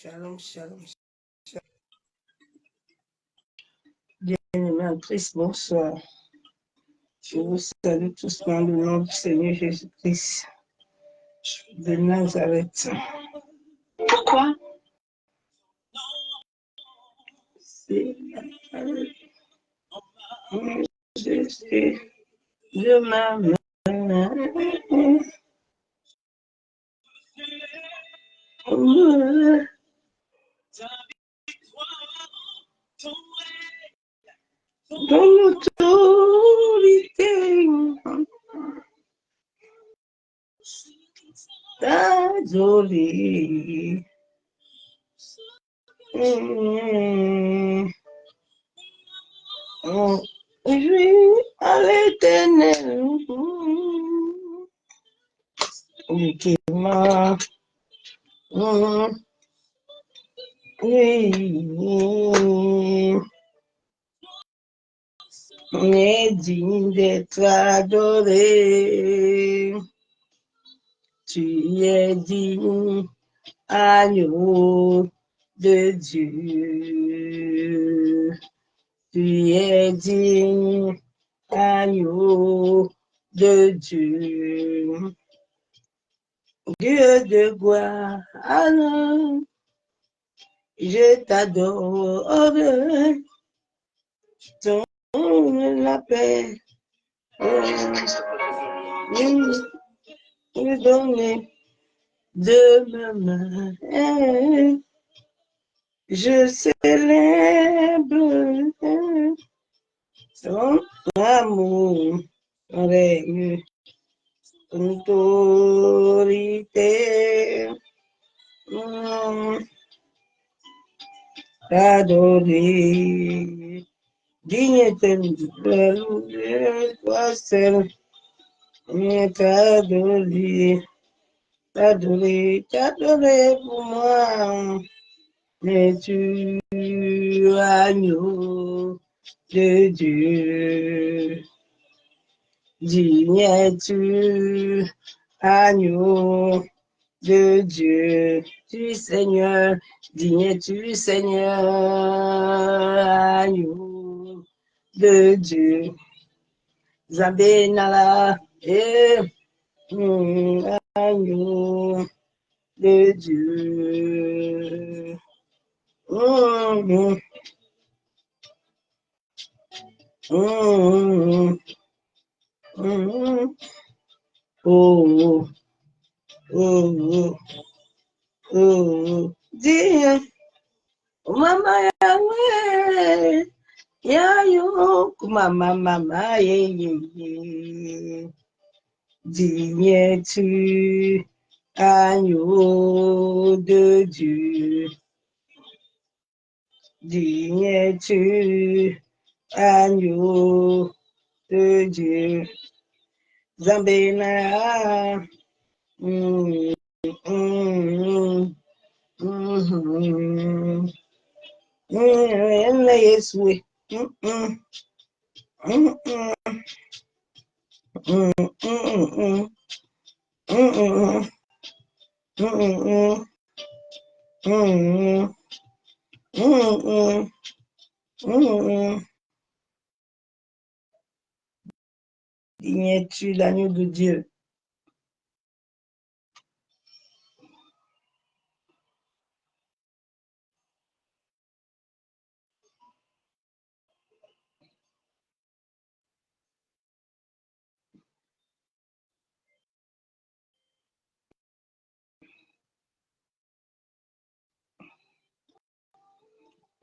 Shalom, shalom. Bien-aimés en Christ, bonsoir. Je vous salue tous dans le nom du Seigneur Jésus-Christ de Nazareth. Pourquoi? C'est Jésus de ma main. Dans l'autorité, ta jolie. Je à l'Éternel, qui m'a est digne d'être adoré. Tu es digne, agneau de Dieu. Tu es digne, agneau de Dieu. Dieu de gloire, je t'adore. Donne la paix. Me donner de ma main. Je célèbre son amour, son règne, son autorité. Adorer, dignité de toi seul, t'adorer pour moi. Mais tu agneau de Dieu, digne es-tu, agneau de Dieu, tu Seigneur, digne es-tu Seigneur, agneau de Dieu. Zabénala, agneau de Dieu. Dis, mama Yahweh, Yayo, mama, ye. Digne-tu, agneau de Dieu. Digne-tu, agneau de Dieu. Zambéna. Yeswe. Digne-tu l'agneau de Dieu?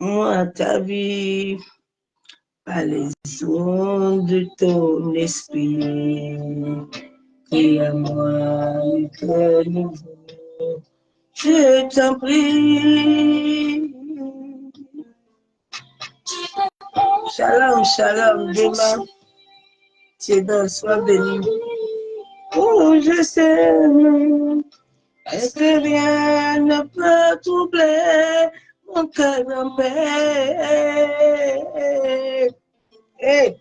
Moi, ta vie, par les ondes de ton esprit, et à moi, le nouveau, je t'en prie. Shalom, shalom, demain, Tiedon, sois béni. Oh, je sais, est-ce que rien ne peut troubler mon cœur en paix? Hey,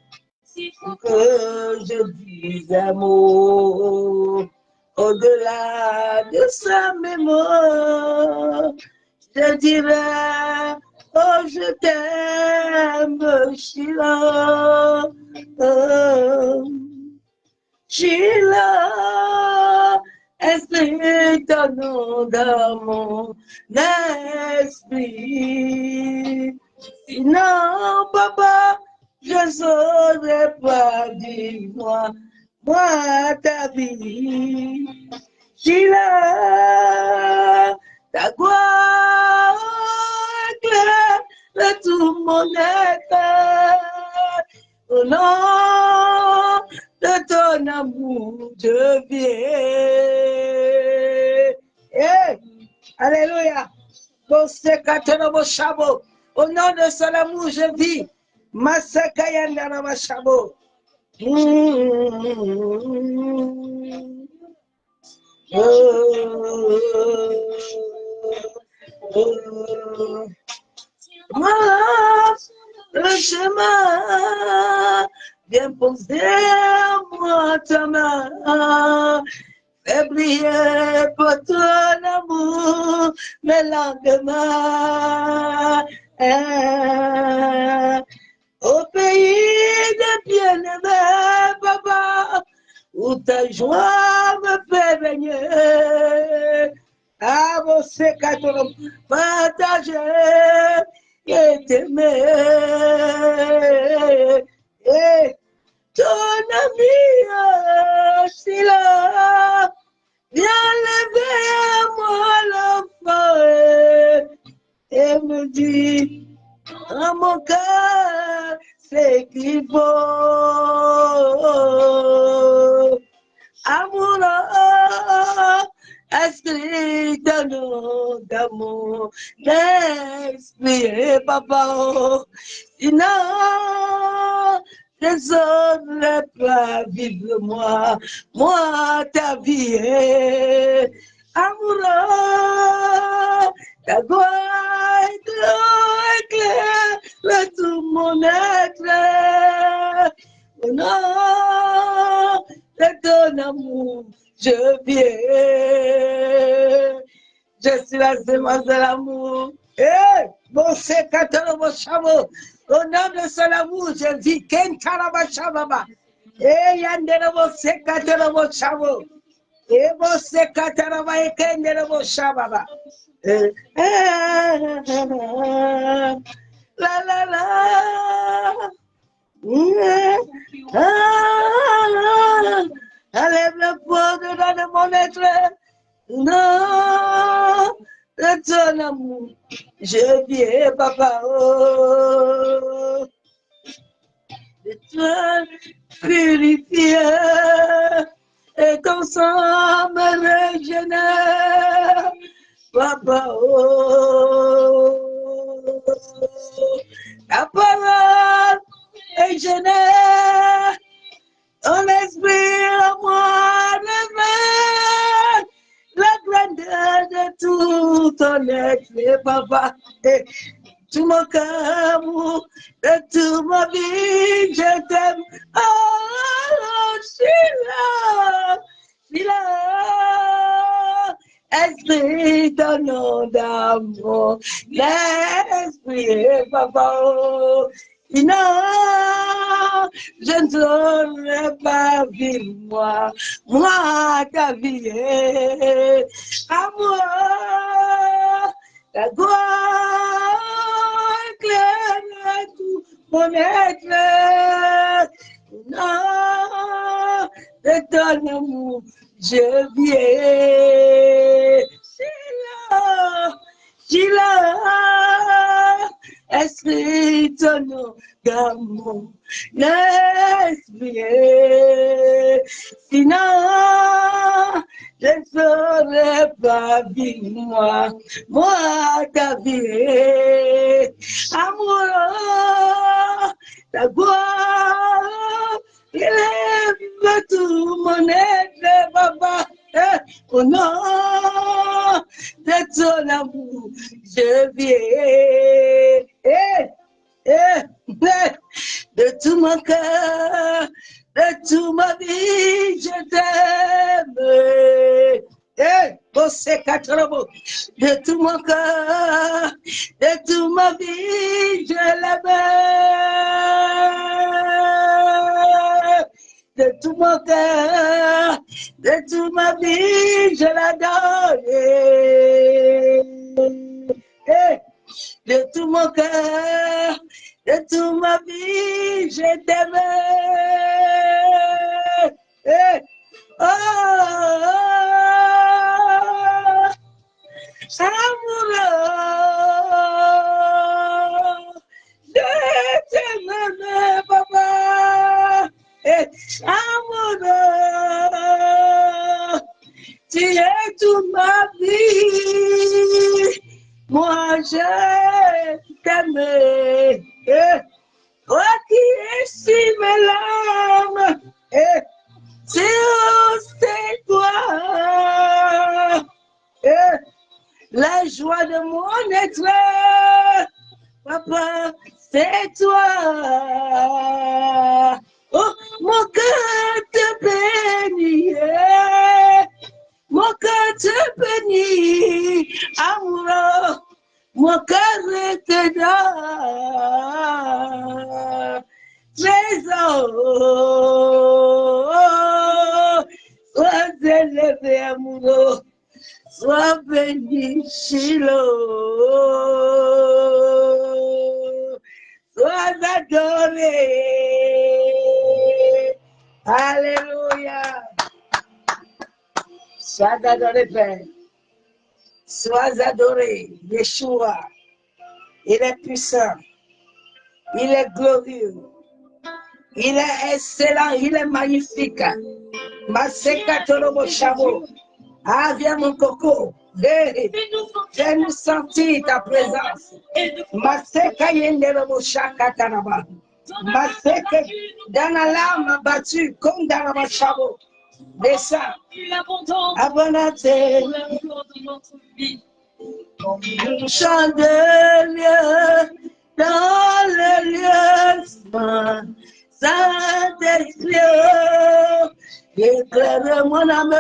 que je dise amour, au-delà de sa mémoire, je dirai, oh, je t'aime, Sheila. Oh, Sheila, esprit ton nom dans mon esprit. Sinon, papa, je ne saurais pas dire moi ta vie. Sheila, ta gloire éclaire de tout mon être. Au nom de ton amour, je viens. Hey, alléluia. Au nom de son amour, je vis. Masakayanda Ramashabo. Le chemin, viens poser moi ta main, fais briller pour ton amour mes lendemains. Au pays des bien-aimés, papa, où ta joie me fait baigner. À vos sécatons, partager et t'aimer. Et ton ami, si là, viens lever moi l'enfant et me dit, dans mon cœur, c'est qu'il faut. Amour, esprit de nom d'amour, l'esprit, papa, sinon, je ne saurais pas vivre moi ta vie. Amour, ta gloire éclaire le tout mon être. Au nom de ton amour, je viens. Je suis la semence de l'amour. Eh, bon, c'est mon chameau. Au nom de son amour, je vis. Kentarabashababa. Eh, yandere mon mon chameau. Eh, bon, c'est Kataraba et Kendere mon shababa. La la la. Enlève le poids de mon être. Non, de ton amour, je viens, papa. Oh, de toi purifier et ton sang me régénère, papa. Oh, ta parole est génère. Ton esprit en moi révèle la grandeur de tout ton être, papa. Et tout mon cœur, de toute ma vie, je t'aime. Oh, Sheila, esprit ton nom d'amour, l'esprit, papa. Non, je ne saurais pas vivre moi ta vie. Amour, ta gloire éclaire tout mon être. Non, de ton amour, je viens. Sheila, esprit ton nom d'amour, l'esprit. Sinon, je ne saurais pas vivre moi ta vie. Amour, ta gloire, élève tout mon être, papa. Au nom de ton amour, je viens. De tout mon cœur, de toute ma vie, je t'aime. De tout mon cœur, de toute ma vie, je l'aimais. De tout mon cœur, de toute ma vie, je l'adore. De tout mon cœur, de toute ma vie, je t'aimais. Oh, amoureux, je t'aimais, papa. Amoureux, tu es toute ma vie. Moi, je t'aime. Toi qui estimes l'âme, c'est toi. La joie de mon être, papa, c'est toi. Oh, mon cœur te bénit, mon cœur te bénit, amoureux, mon cœur te donne. Trésor, sois élevé, amoureux. Sois béni, Shiloh. Sois adoré. Alléluia. Sois adoré, Père. Sois adoré, Yeshua. Il est puissant. Il est glorieux. Il est excellent. Il est magnifique. Maseka Torobo Chabo. Ah, viens mon coco. Fais-nous sentir ta présence. Maseka Yenderobo Shaka Tanaba. Maseka dans la larme abattue comme dans la Chabo. Descends. Abonnez-vous. Chandelier dans le lieu saint. Saint-Esprit, éclaire mon âme,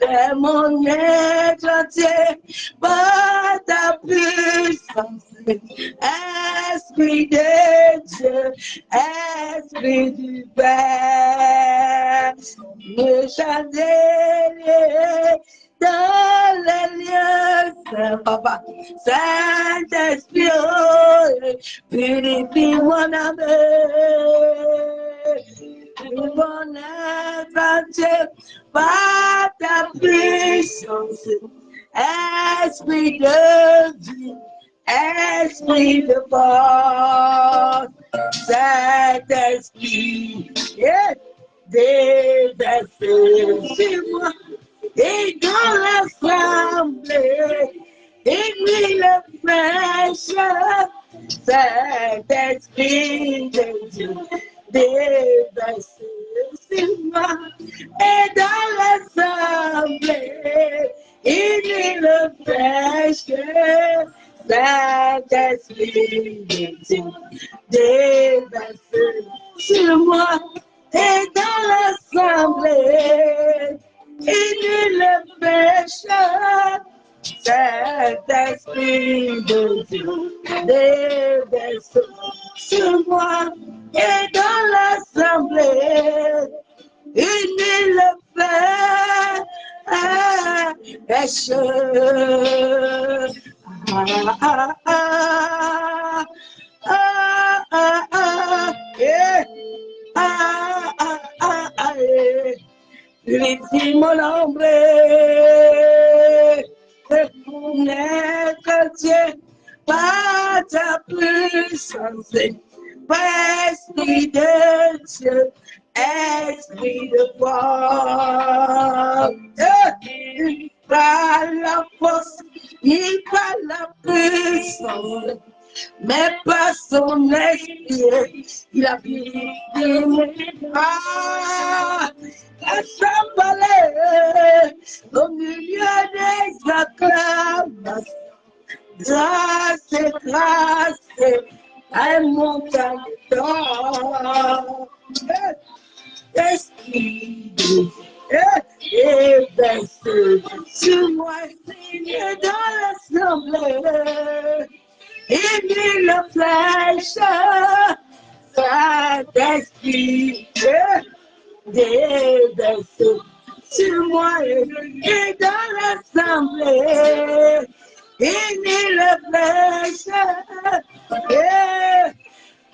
vers mon être entier, par ta puissance. Esprit de Dieu, Esprit du Père, le chandelier dans les lieux saints, papa, Saint-Esprit, purifie mon âme, mon être entier, par ta puissance, Esprit de Dieu, Esprit de force, Saint-Esprit, déverse sur moi. Et dans l'assemblée, aiguille le fraîche, Saint-Esprit de Dieu, déverse sur moi. Et dans l'assemblée, aiguille le fraîche, Saint-Esprit de Dieu, déverse sur moi. Et dans l'assemblée, il le pécheur, Saint-Esprit de Dieu, déverse sur moi. Et dans l'assemblée, il le pécheur. Purifie-moi l'ombre, mon être entier, par ta puissance, Esprit de Dieu, Esprit de force, par la force, ni par la puissance, mais par son esprit, il a purifié. Assemblée au milieu des acclamations, grâce, à mon temps, Esprit de Dieu, et verse sur moi, Seigneur, dans l'assemblée. Et le flèche, Saint-Esprit, déverse sur moi et dans l'assemblée. Et le flèche,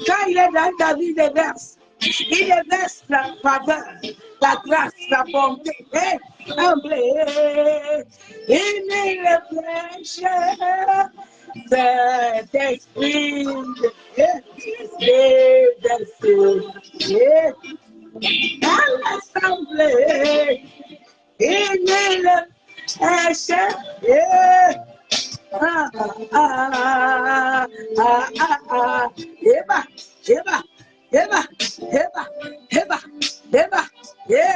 quand il est dans ta vie, il verse. Il verse la faveur, la grâce, la bonté, humblé. Il le flèche, Saint-Esprit, déverse dans l'assemblée. Il le flèche, Eba, Eba, Eba, Eba, Eba, Eba,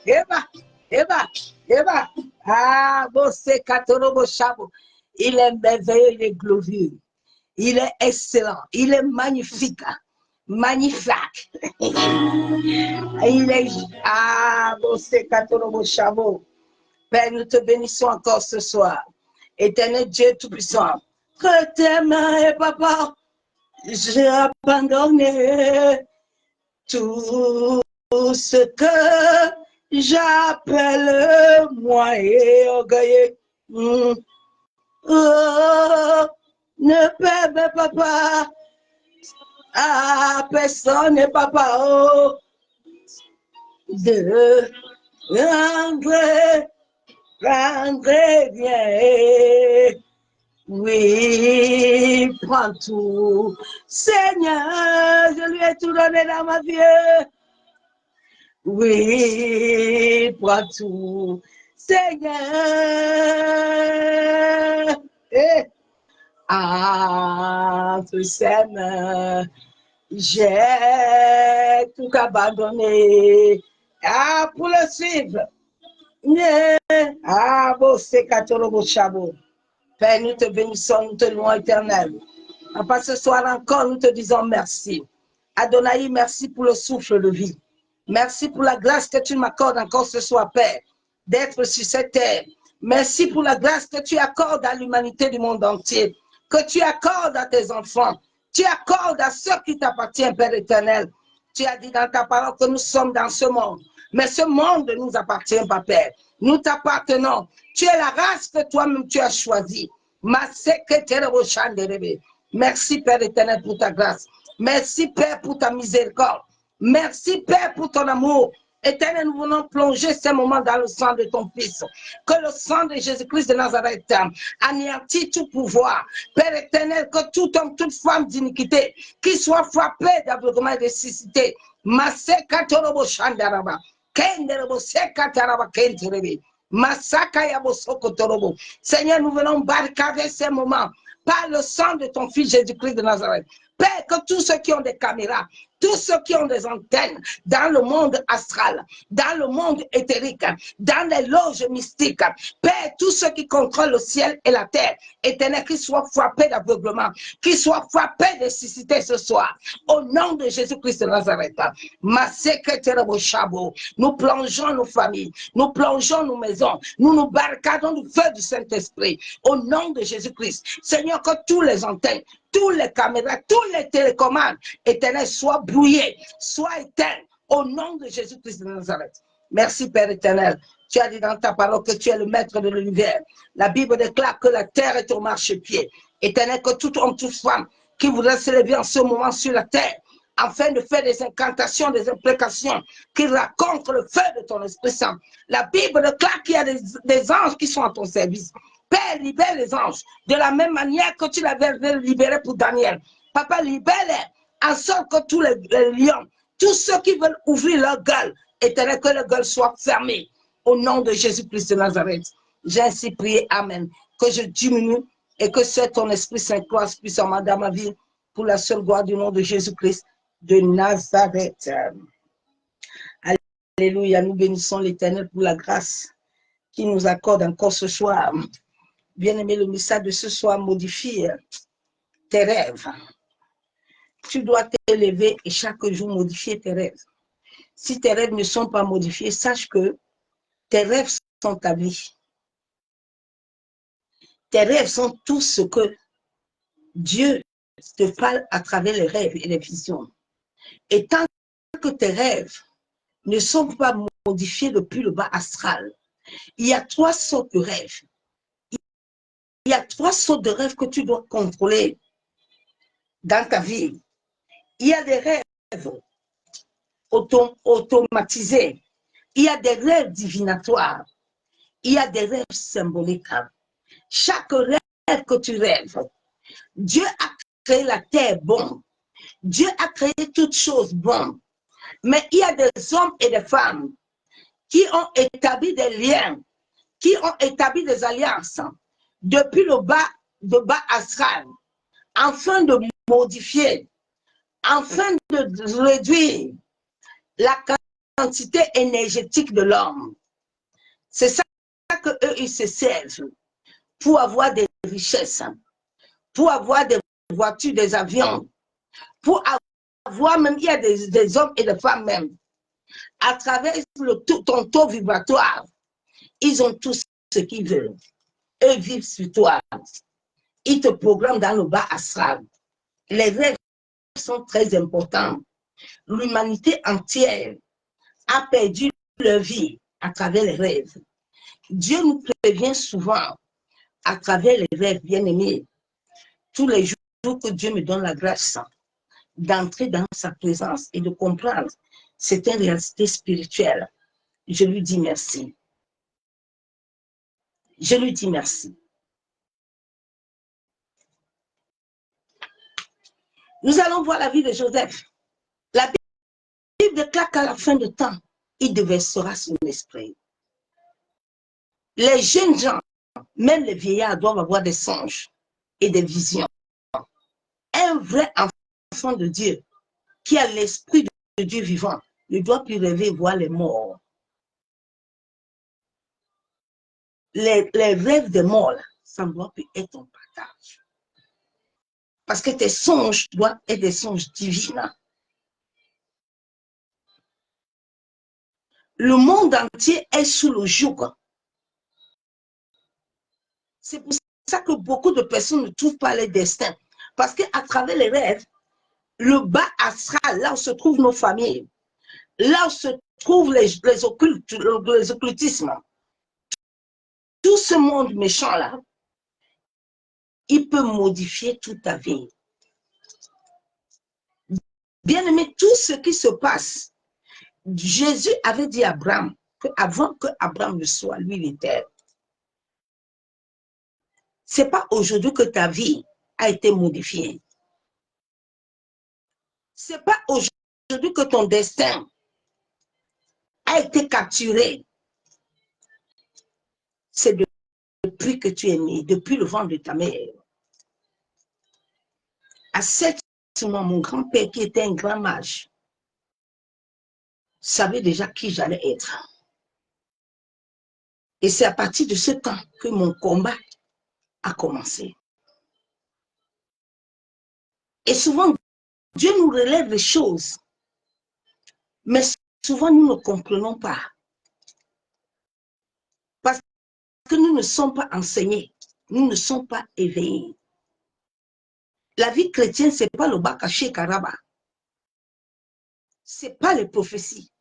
Eba, Eba, Eba, ah, você catorobo chabo. Il est merveilleux, il est glorieux, il est excellent, il est magnifique. Magnifique. Il est Père, nous te bénissons encore ce soir. Éternel Dieu Tout-Puissant, que tes mains, papa, j'ai abandonné tout ce que j'appelle moi et orgueilleux. Oh, ne perds papa. Ah, personne n'est papa, oh, de rendre bien. Oui, prends tout. Seigneur, je lui ai tout donné dans ma vie. Oui, prends tout. Seigneur, entre ses mains, j'ai tout abandonné. Ah, pour le suivre. Ah, bon, c'est Katorobo Chabo. Père, nous te bénissons, nous te louons éternel. Après ce soir encore, nous te disons merci. Adonai, merci pour le souffle de vie. Merci pour la grâce que tu m'accordes encore ce soir, Père, d'être sur cette terre. Merci pour la grâce que tu accordes à l'humanité du monde entier, que tu accordes à tes enfants, tu accordes à ceux qui t'appartiennent, Père éternel. Tu as dit dans ta parole que nous sommes dans ce monde, mais ce monde ne nous appartient pas, Père. Nous t'appartenons. Tu es la race que toi-même tu as choisie. Merci, Père éternel, pour ta grâce. Merci, Père, pour ta miséricorde. Merci, Père, pour ton amour. Éternel, nous venons plonger ces moments dans le sang de ton Fils. Que le sang de Jésus-Christ de Nazareth anéantit tout pouvoir. Père éternel, que tout homme, toute femme d'iniquité, qui soit frappé d'aveuglement et de cécité. Masekatorobo Shandaraba. Kenderebo Sekataraba Kenterebe. Masaka Yabosokotorobo. Seigneur, nous venons barricader ces moments par le sang de ton Fils Jésus-Christ de Nazareth. Père, que tous ceux qui ont des caméras, tous ceux qui ont des antennes dans le monde astral, dans le monde éthérique, dans les loges mystiques, Père, tous ceux qui contrôlent le ciel et la terre, éternel, qu'ils soient frappés d'aveuglement, qu'ils soient frappés de cécité ce soir, au nom de Jésus-Christ de Nazareth. Nous plongeons nos familles, nous plongeons nos maisons, nous nous barricadons du feu du Saint-Esprit, au nom de Jésus-Christ. Seigneur, que tous les antennes, tous les caméras, tous les télécommandes, éternel, soient brouillés, soient éteints, au nom de Jésus-Christ de Nazareth. Merci, Père éternel. Tu as dit dans ta parole que tu es le maître de l'univers. La Bible déclare que la terre est au marchepied. Éternel, que tout homme, toute femme qui voudrait se lever en ce moment sur la terre, afin de faire des incantations, des imprécations, qui racontent le feu de ton Esprit Saint. La Bible déclare qu'il y a des anges qui sont à ton service. Père, libère les anges de la même manière que tu l'avais libéré pour Daniel. Papa, libère-les en sorte que tous les lions, tous ceux qui veulent ouvrir leur gueule, éternel, que leur gueule soit fermée. Au nom de Jésus-Christ de Nazareth, j'ai ainsi prié, Amen. Que je diminue et que seul ton Esprit Saint croise puissamment dans ma vie pour la seule gloire du nom de Jésus-Christ de Nazareth. Alléluia, nous bénissons l'Éternel pour la grâce qui nous accorde encore ce soir. Bien-aimé, le message de ce soir modifie tes rêves. tu dois t'élever et chaque jour modifier tes rêves. Si tes rêves ne sont pas modifiés, sache que tes rêves sont ta vie. Tes rêves sont tout ce que Dieu te parle à travers les rêves et les visions. Et tant que tes rêves ne sont pas modifiés depuis le bas astral, il y a 3 sortes de rêves. Il y a 3 sortes de rêves que tu dois contrôler dans ta vie. Il y a des rêves automatisés. Il y a des rêves divinatoires. Il y a des rêves symboliques. Chaque rêve que tu rêves, Dieu a créé la terre bonne. Dieu a créé toutes choses bonnes. Mais il y a des hommes et des femmes qui ont établi des liens, qui ont établi des alliances depuis le bas astral, afin de modifier, afin de réduire la quantité énergétique de l'homme. C'est ça qu'eux, ils se servent pour avoir des richesses, pour avoir des voitures, des avions, pour avoir même, il y a des hommes et des femmes même, à travers ton taux vibratoire, ils ont tout ce qu'ils veulent. Eux vivent sur toi. Ils te programment dans le bas astral. Les rêves sont très importants. L'humanité entière a perdu leur vie à travers les rêves. Dieu nous prévient souvent à travers les rêves, bien-aimés. Tous les jours que Dieu me donne la grâce d'entrer dans sa présence et de comprendre cette réalité spirituelle, je lui dis merci. Je lui dis merci. Nous allons voir la vie de Joseph. La Bible déclare qu'à la fin de temps, il déversera son esprit. Les jeunes gens, même les vieillards, doivent avoir des songes et des visions. Un vrai enfant de Dieu qui a l'esprit de Dieu vivant ne doit plus rêver voir les morts. Les rêves des morts, là, ça ne doit plus être ton partage. Parce que tes songes doivent être des songes divins. Le monde entier est sous le joug. C'est pour ça que beaucoup de personnes ne trouvent pas leur destin. Parce qu'à travers les rêves, le bas astral, là où se trouvent nos familles, là où se trouvent les occultismes, tout ce monde méchant-là, il peut modifier toute ta vie. Bien aimé, tout ce qui se passe, Jésus avait dit à Abraham qu'avant qu'Abraham ne soit, lui, il était. Ce n'est pas aujourd'hui que ta vie a été modifiée. Ce n'est pas aujourd'hui que ton destin a été capturé. C'est depuis que tu es né, depuis le ventre de ta mère. À 7 mois, mon grand-père, qui était un grand mage, savait déjà qui j'allais être. Et c'est à partir de ce temps que mon combat a commencé. Et souvent, Dieu nous relève des choses, mais souvent nous ne comprenons pas. Parce que nous ne sommes pas enseignés, nous ne sommes pas éveillés. La vie chrétienne, ce n'est pas le Bakaché Karaba. Ce n'est pas les prophéties,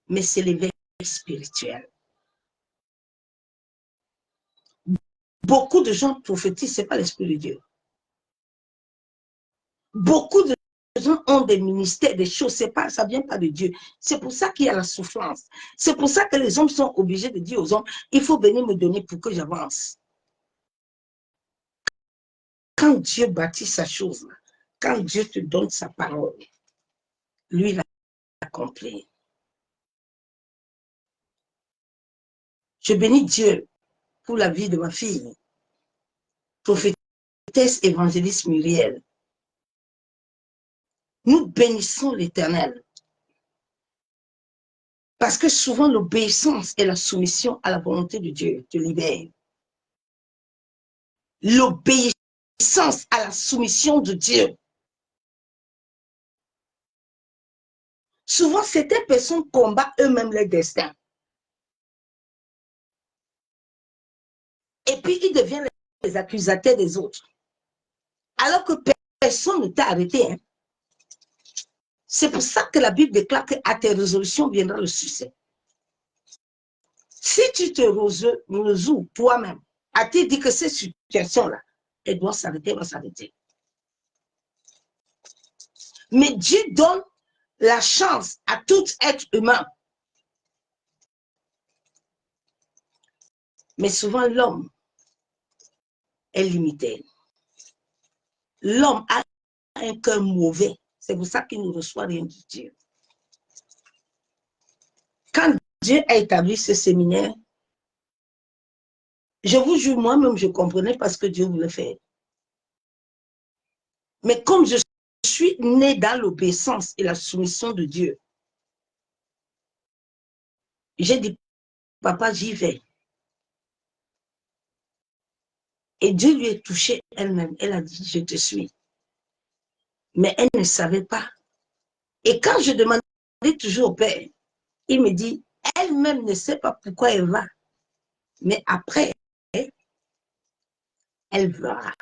mais c'est l'éveil spirituel. Beaucoup de gens prophétisent, ce n'est pas l'Esprit de Dieu. Beaucoup de gens ont des ministères, des choses, ça ne vient pas de Dieu. C'est pour ça qu'il y a la souffrance. C'est pour ça que les hommes sont obligés de dire aux hommes, il faut venir me donner pour que j'avance. Quand Dieu bâtit sa chose, quand Dieu te donne sa parole, lui, il a accompli. Je bénis Dieu pour la vie de ma fille, prophétesse évangéliste Muriel. Nous bénissons l'Éternel. Parce que souvent, l'obéissance et la soumission à la volonté de Dieu te libèrent. L'obéissance à la soumission de Dieu Souvent, certaines personnes combattent eux-mêmes leur destin. Et puis, ils deviennent les accusateurs des autres. Alors que personne ne t'a arrêté. Hein. C'est pour ça que la Bible déclare qu'à tes résolutions viendra le succès. Si tu te résous toi-même, à te dire que cette situation-là, elle doit s'arrêter, elle va s'arrêter. Mais Dieu donne la chance à tout être humain. Mais souvent, l'homme est limité. L'homme a un cœur mauvais. C'est pour ça qu'il ne reçoit rien de Dieu. Quand Dieu a établi ce séminaire, je vous jure, moi-même, je comprenais pas ce que Dieu voulait faire. Mais comme je suis né dans l'obéissance et la soumission de Dieu, j'ai dit, papa, j'y vais. Et Dieu lui est touché elle-même. Elle a dit, je te suis. Mais elle ne savait pas. Et quand je demandais toujours au Père, il me dit, elle-même ne sait pas pourquoi elle va. Mais après, elle verra.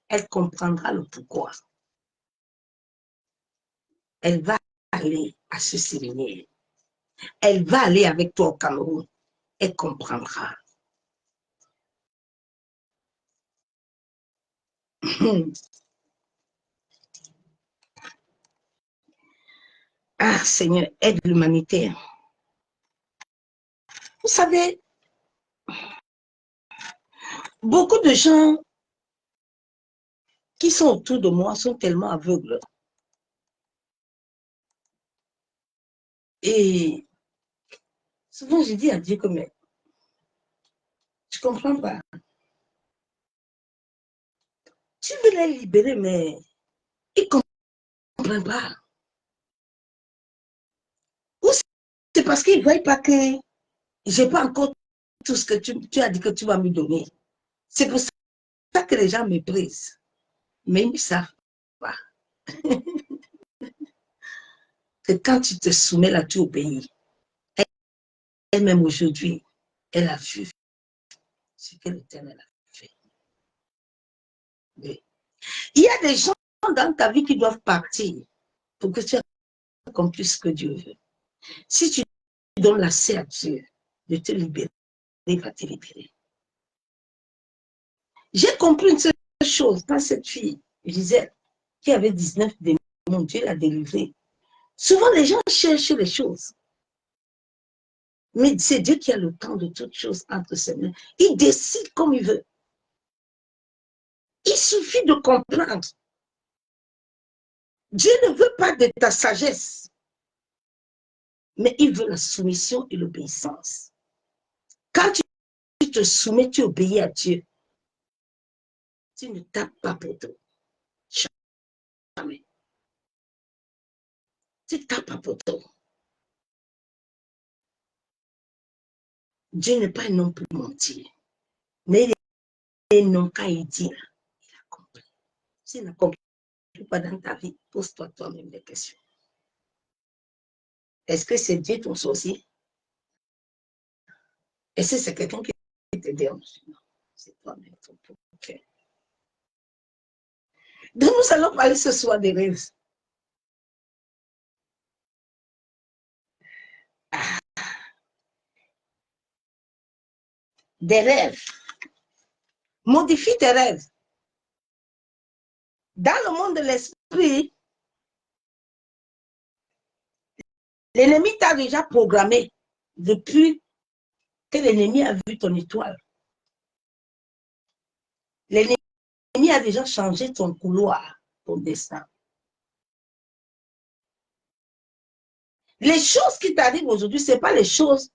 Elle comprendra le pourquoi. Elle va aller à ce séminaire. Elle va aller avec toi au Cameroun. Elle comprendra. Ah, Seigneur, aide l'humanité. Vous savez, beaucoup de gens qui sont autour de moi sont tellement aveugles. Et souvent, je dis à Dieu que, mais je ne comprends pas. Tu veux les libérer, mais ils ne comprennent pas. Ou c'est parce qu'ils ne voient pas que je n'ai pas encore tout ce que tu as dit que tu vas me donner. C'est pour ça que les gens méprisent. Mais ils ne savent pas que quand tu te soumets là, tu obéis. Elle-même aujourd'hui, elle a vu ce que l'Éternel a fait. Oui. Il y a des gens dans ta vie qui doivent partir pour que tu accomplisses ce que Dieu veut. Si tu donnes l'accès à Dieu de te libérer, il va te libérer. J'ai compris une seule chose quand cette fille, Gisèle, qui avait 19 démons, Dieu l'a délivrée. Souvent, les gens cherchent les choses. Mais c'est Dieu qui a le temps de toutes choses entre ses mains. Il décide comme il veut. Il suffit de comprendre. Dieu ne veut pas de ta sagesse, mais il veut la soumission et l'obéissance. Quand tu te soumets, tu obéis à Dieu. Tu ne tapes pas pour toi. Jamais. Tu tapes pas pour toi. Dieu n'est pas un homme pour mentir. Mais il est un homme quand il dit, il a compris. S'il n'a compris pas dans ta vie, pose-toi toi-même des questions. Est-ce que c'est Dieu ton sorcier? Est-ce que c'est quelqu'un qui te dérange? Non, c'est toi-même ton cœur. Donc nous allons parler ce soir des rêves. Ah, des rêves. Modifie tes rêves. Dans le monde de l'esprit, l'ennemi t'a déjà programmé depuis que l'ennemi a vu ton étoile. L'ennemi a déjà changé ton couloir, ton destin. Les choses qui t'arrivent aujourd'hui, ce n'est pas les choses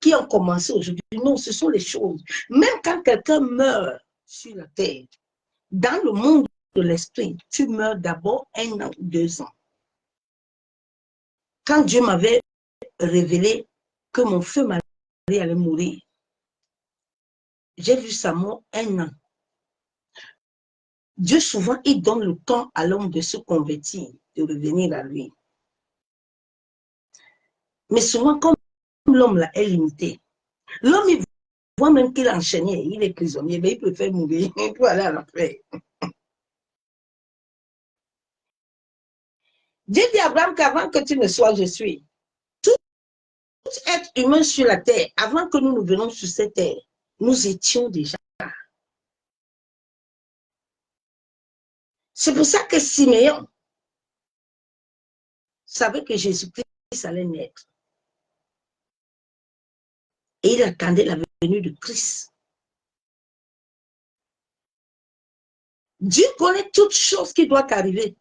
qui ont commencé aujourd'hui. Non, ce sont les choses. Même quand quelqu'un meurt sur la terre, dans le monde de l'esprit, tu meurs d'abord 1 an ou 2 ans. Quand Dieu m'avait révélé que mon feu mari allait mourir, j'ai vu sa mort 1 an. Dieu, souvent, il donne le temps à l'homme de se convertir, de revenir à lui. Mais souvent, comme l'homme là est limité, l'homme, il voit même qu'il est enchaîné, il est prisonnier, mais il préfère mourir pour aller à l'enfer. Dieu dit à Abraham qu'avant que tu ne sois, je suis. Tout être humain sur la terre, avant que nous venions sur cette terre, nous étions déjà. C'est pour ça que Siméon savait que Jésus-Christ allait naître. Et il attendait la venue de Christ. Dieu connaît toutes choses qui doivent arriver.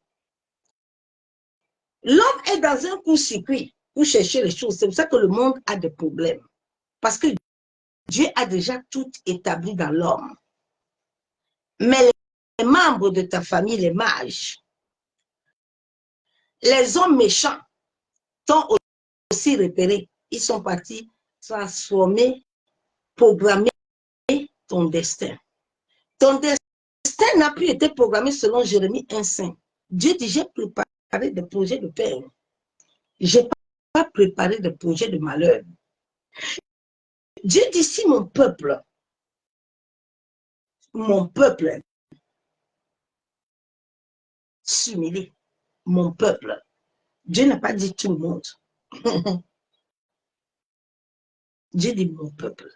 L'homme est dans un court-circuit pour chercher les choses. C'est pour ça que le monde a des problèmes. Parce que Dieu a déjà tout établi dans l'homme. Mais les membres de ta famille, les mages, les hommes méchants, t'ont aussi repéré. Ils sont partis transformer, programmer ton destin. Ton destin n'a plus été programmé selon Jérémie 1,5. Dieu dit, j'ai préparé des projets de paix. Je n'ai pas préparé des projets de malheur. Dieu dit, si mon peuple, s'humilie, mon peuple, Dieu n'a pas dit tout le monde. Dieu dit mon peuple.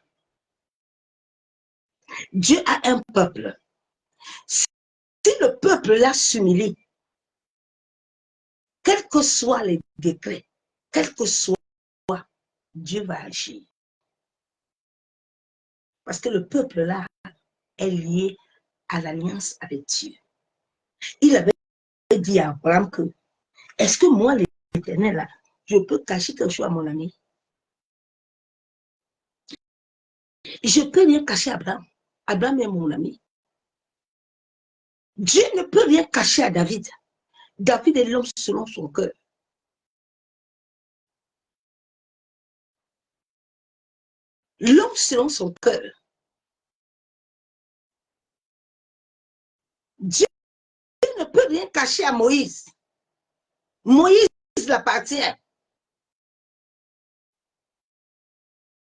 Dieu a un peuple. Si le peuple là s'humilie, quels que soient les décrets, quel que soit, Dieu va agir. Parce que le peuple là est lié à l'alliance avec Dieu. Il avait dit à Abraham que, est-ce que moi, l'Éternel, là, je peux cacher quelque chose à mon ami? Je ne peux rien cacher à Abraham. Abraham est mon ami. Dieu ne peut rien cacher à David. David est l'homme selon son cœur. L'homme selon son cœur. Dieu ne peut rien cacher à Moïse. Moïse l'appartient.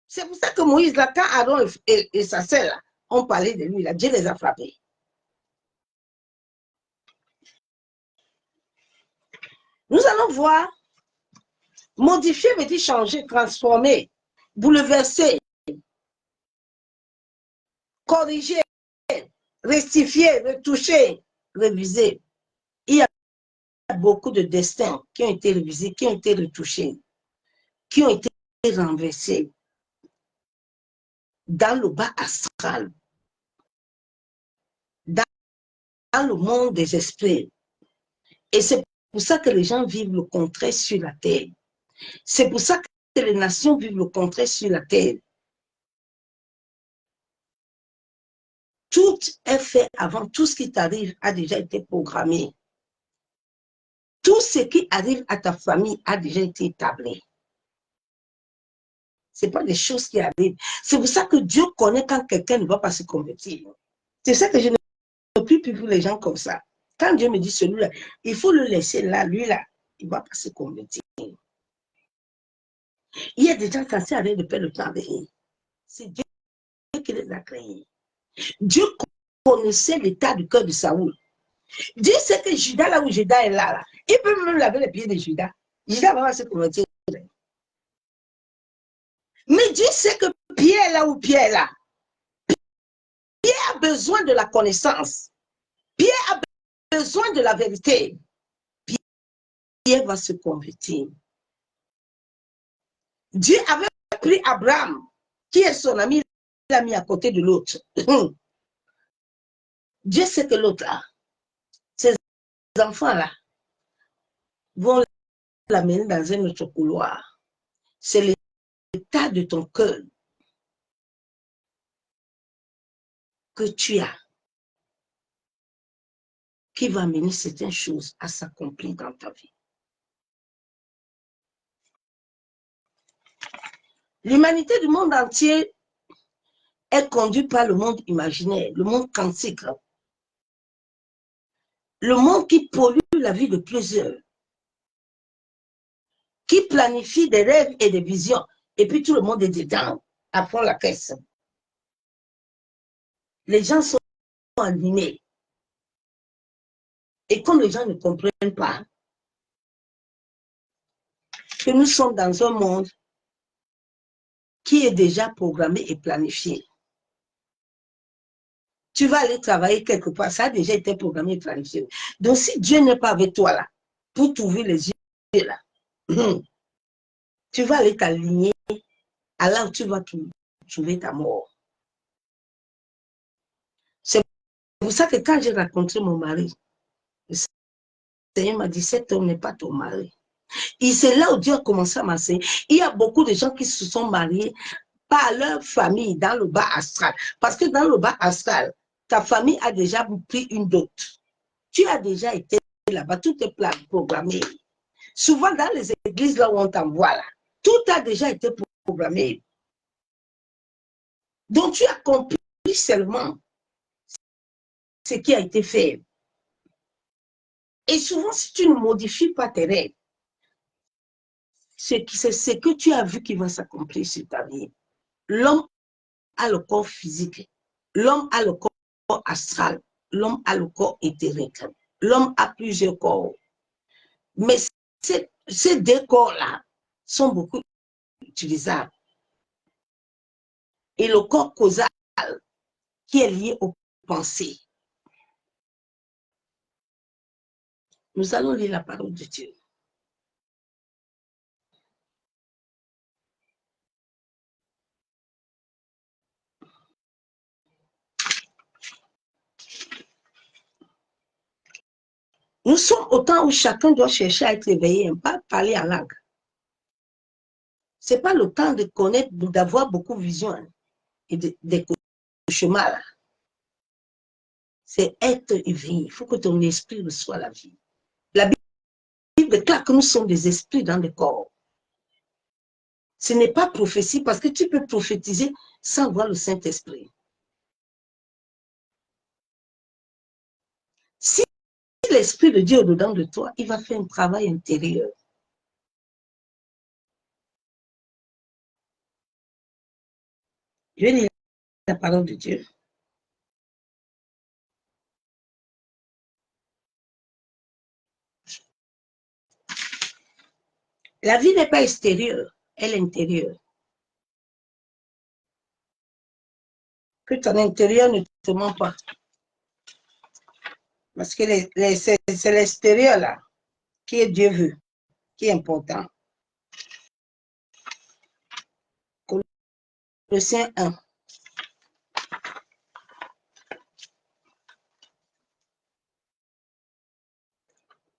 C'est pour ça que Moïse, là, quand Aaron et sa sœur là, ont parlé de lui, là, Dieu les a frappés. Nous allons voir, modifier veut dire changer, transformer, bouleverser, corriger, rectifier, retoucher, réviser. Il y a beaucoup de destins qui ont été révisés, qui ont été retouchés, qui ont été renversés dans le bas astral, dans le monde des esprits. Et c'est pour ça que les gens vivent le contraire sur la terre. C'est pour ça que les nations vivent le contraire sur la terre. Tout est fait avant, tout ce qui t'arrive a déjà été programmé. Tout ce qui arrive à ta famille a déjà été établi. Ce n'est pas des choses qui arrivent. C'est pour ça que Dieu connaît quand quelqu'un ne va pas se convertir. C'est ça que je ne peux plus pour les gens comme ça. Quand Dieu me dit celui-là, il faut le laisser là, lui là, il ne va pas se convertir. Il y a des gens censés arrêter de perdre le temps avec lui. C'est Dieu qui les a créés. Dieu connaissait l'état du cœur de Saoul. Dieu sait que Judas, là où Judas est là, il peut même laver les pieds de Judas. Judas va se convertir. Mais Dieu sait que Pierre, là où Pierre est là, Pierre a besoin de la connaissance. Pierre a besoin de la vérité. Pierre va se convertir. Dieu avait pris Abraham, qui est son ami, il l'a mis à côté de l'autre. Dieu sait que l'autre là, ces enfants-là, vont l'amener dans un autre couloir. C'est l'état de ton cœur que tu as qui va amener certaines choses à s'accomplir dans ta vie. L'humanité du monde entier est conduite par le monde imaginaire, le monde quantique, le monde qui pollue la vie de plusieurs. qui planifie des rêves et des visions. Et puis tout le monde est dedans, à fond la caisse. Les gens sont animés. Et comme les gens ne comprennent pas que nous sommes dans un monde qui est déjà programmé et planifié. Tu vas aller travailler quelque part, ça a déjà été programmé et planifié. Donc si Dieu n'est pas avec toi là, pour t'ouvrir les yeux là, tu vas aller t'aligner à là où tu vas trouver ta mort. C'est pour ça que quand j'ai rencontré mon mari, le Seigneur m'a dit, cet homme n'est pas ton mari. Et c'est là où Dieu a commencé à m'enseigner. Il y a beaucoup de gens qui se sont mariés par leur famille dans le bas astral. Parce que dans le bas astral, ta famille a déjà pris une dot. Tu as déjà été là-bas, tout est programmé. Souvent dans les églises là où on t'envoie là, tout a déjà été programmé. Donc tu accomplis seulement ce qui a été fait. Et souvent, si tu ne modifies pas tes rêves, c'est ce que tu as vu qui va s'accomplir sur ta vie. L'homme a le corps physique, l'homme a le corps astral, l'homme a le corps éthérique, l'homme a plusieurs corps. Mais ces deux corps-là sont beaucoup utilisables. Et le corps causal qui est lié aux pensées. Nous allons lire la parole de Dieu. Nous sommes au temps où chacun doit chercher à être éveillé, pas parler en langue. Ce n'est pas le temps de connaître, d'avoir beaucoup de vision et des cauchemars. C'est être éveillé. Il faut que ton esprit reçoive la vie. La Bible déclare que nous sommes des esprits dans le corps. Ce n'est pas prophétie parce que tu peux prophétiser sans voir le Saint-Esprit. Si l'Esprit de Dieu est dedans de toi, il va faire un travail intérieur. Je vais lire la parole de Dieu. La vie n'est pas extérieure, elle est intérieure. Que ton intérieur ne te ment pas. Parce que c'est l'extérieur là qui est Dieu vu, qui est important. Colossiens 1.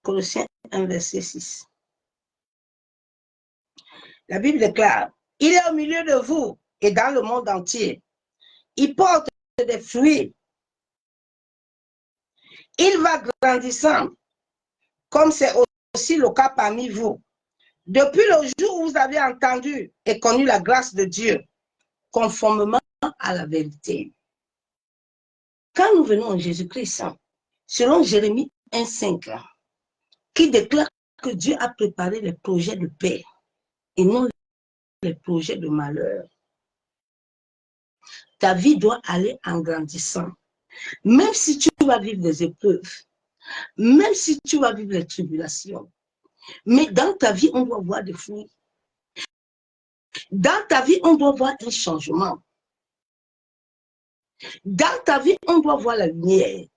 Colossiens 1, verset 6. La Bible déclare, il est au milieu de vous et dans le monde entier. Il porte des fruits. Il va grandissant, comme c'est aussi le cas parmi vous. Depuis le jour où vous avez entendu et connu la grâce de Dieu, conformément à la vérité. Quand nous venons en Jésus-Christ, selon Jérémie 1,5, qui déclare que Dieu a préparé les projets de paix et non les projets de malheur. Ta vie doit aller en grandissant. Même si tu vas vivre des épreuves, même si tu vas vivre les tribulations, mais dans ta vie, on doit voir des fruits. Dans ta vie, on doit voir un changement. Dans ta vie, on doit voir la lumière.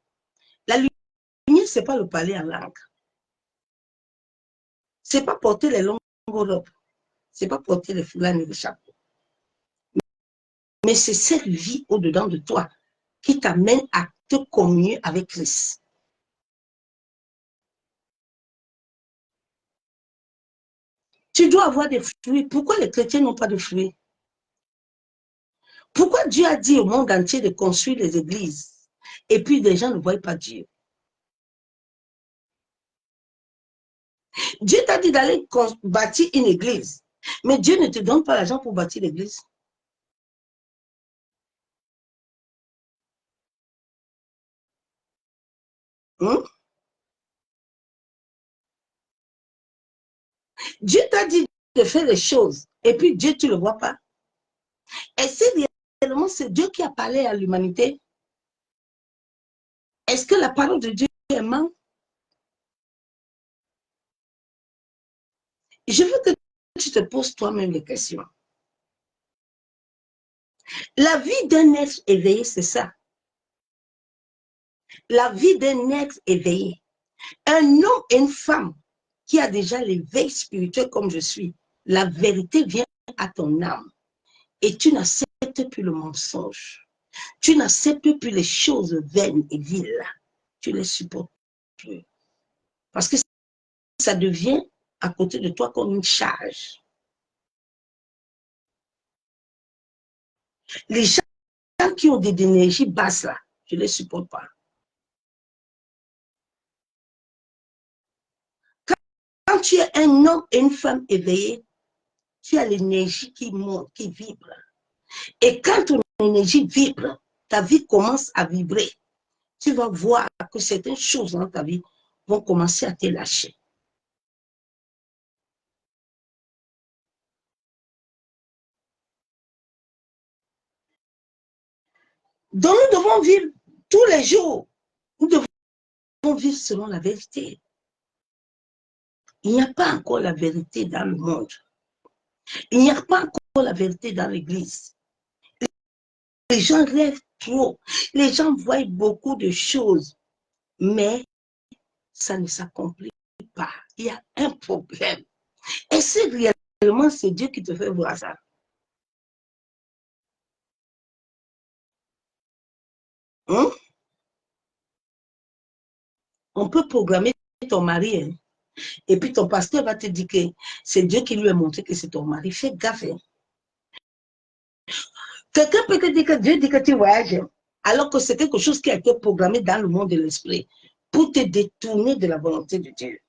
La lumière, ce n'est pas le parler en langue. Ce n'est pas porter les longues robes. Ce n'est pas porter les foulards et les chapeaux. Mais c'est cette vie au-dedans de toi qui t'amène à te communier avec Christ. Tu dois avoir des fruits. Pourquoi les chrétiens n'ont pas de fruits? Pourquoi Dieu a dit au monde entier de construire les églises et puis les gens ne voient pas Dieu? Dieu t'a dit d'aller bâtir une église, mais Dieu ne te donne pas l'argent pour bâtir l'église. Dieu t'a dit de faire les choses, et puis Dieu, tu ne le vois pas. Est-ce que réellement c'est Dieu qui a parlé à l'humanité? Est-ce que la parole de Dieu est ment? Je veux que tu te poses toi-même les questions. La vie d'un être éveillé, c'est ça. La vie d'un être éveillé. Un homme et une femme qui a déjà l'éveil spirituel comme je suis, la vérité vient à ton âme et tu n'acceptes plus le mensonge. Tu n'acceptes plus les choses vaines et viles. Tu les supportes plus. Parce que ça devient à côté de toi comme une charge. Les gens qui ont des énergies basses là, je ne les supporte pas. Quand tu es un homme et une femme éveillés, tu as l'énergie qui monte, qui vibre. Et quand ton énergie vibre, ta vie commence à vibrer. Tu vas voir que certaines choses dans ta vie vont commencer à te lâcher. Donc nous devons vivre tous les jours. Nous devons vivre selon la vérité. Il n'y a pas encore la vérité dans le monde. Il n'y a pas encore la vérité dans l'église. Les gens rêvent trop. Les gens voient beaucoup de choses, mais ça ne s'accomplit pas. Il y a un problème. Est-ce que réellement c'est Dieu qui te fait voir ça? Hein? On peut programmer ton mari, hein? Et puis ton pasteur va te dire que c'est Dieu qui lui a montré que c'est ton mari. Fais gaffe. Hein? Quelqu'un peut te dire que Dieu dit que tu voyages, alors que c'est quelque chose qui a été programmé dans le monde de l'esprit pour te détourner de la volonté de Dieu.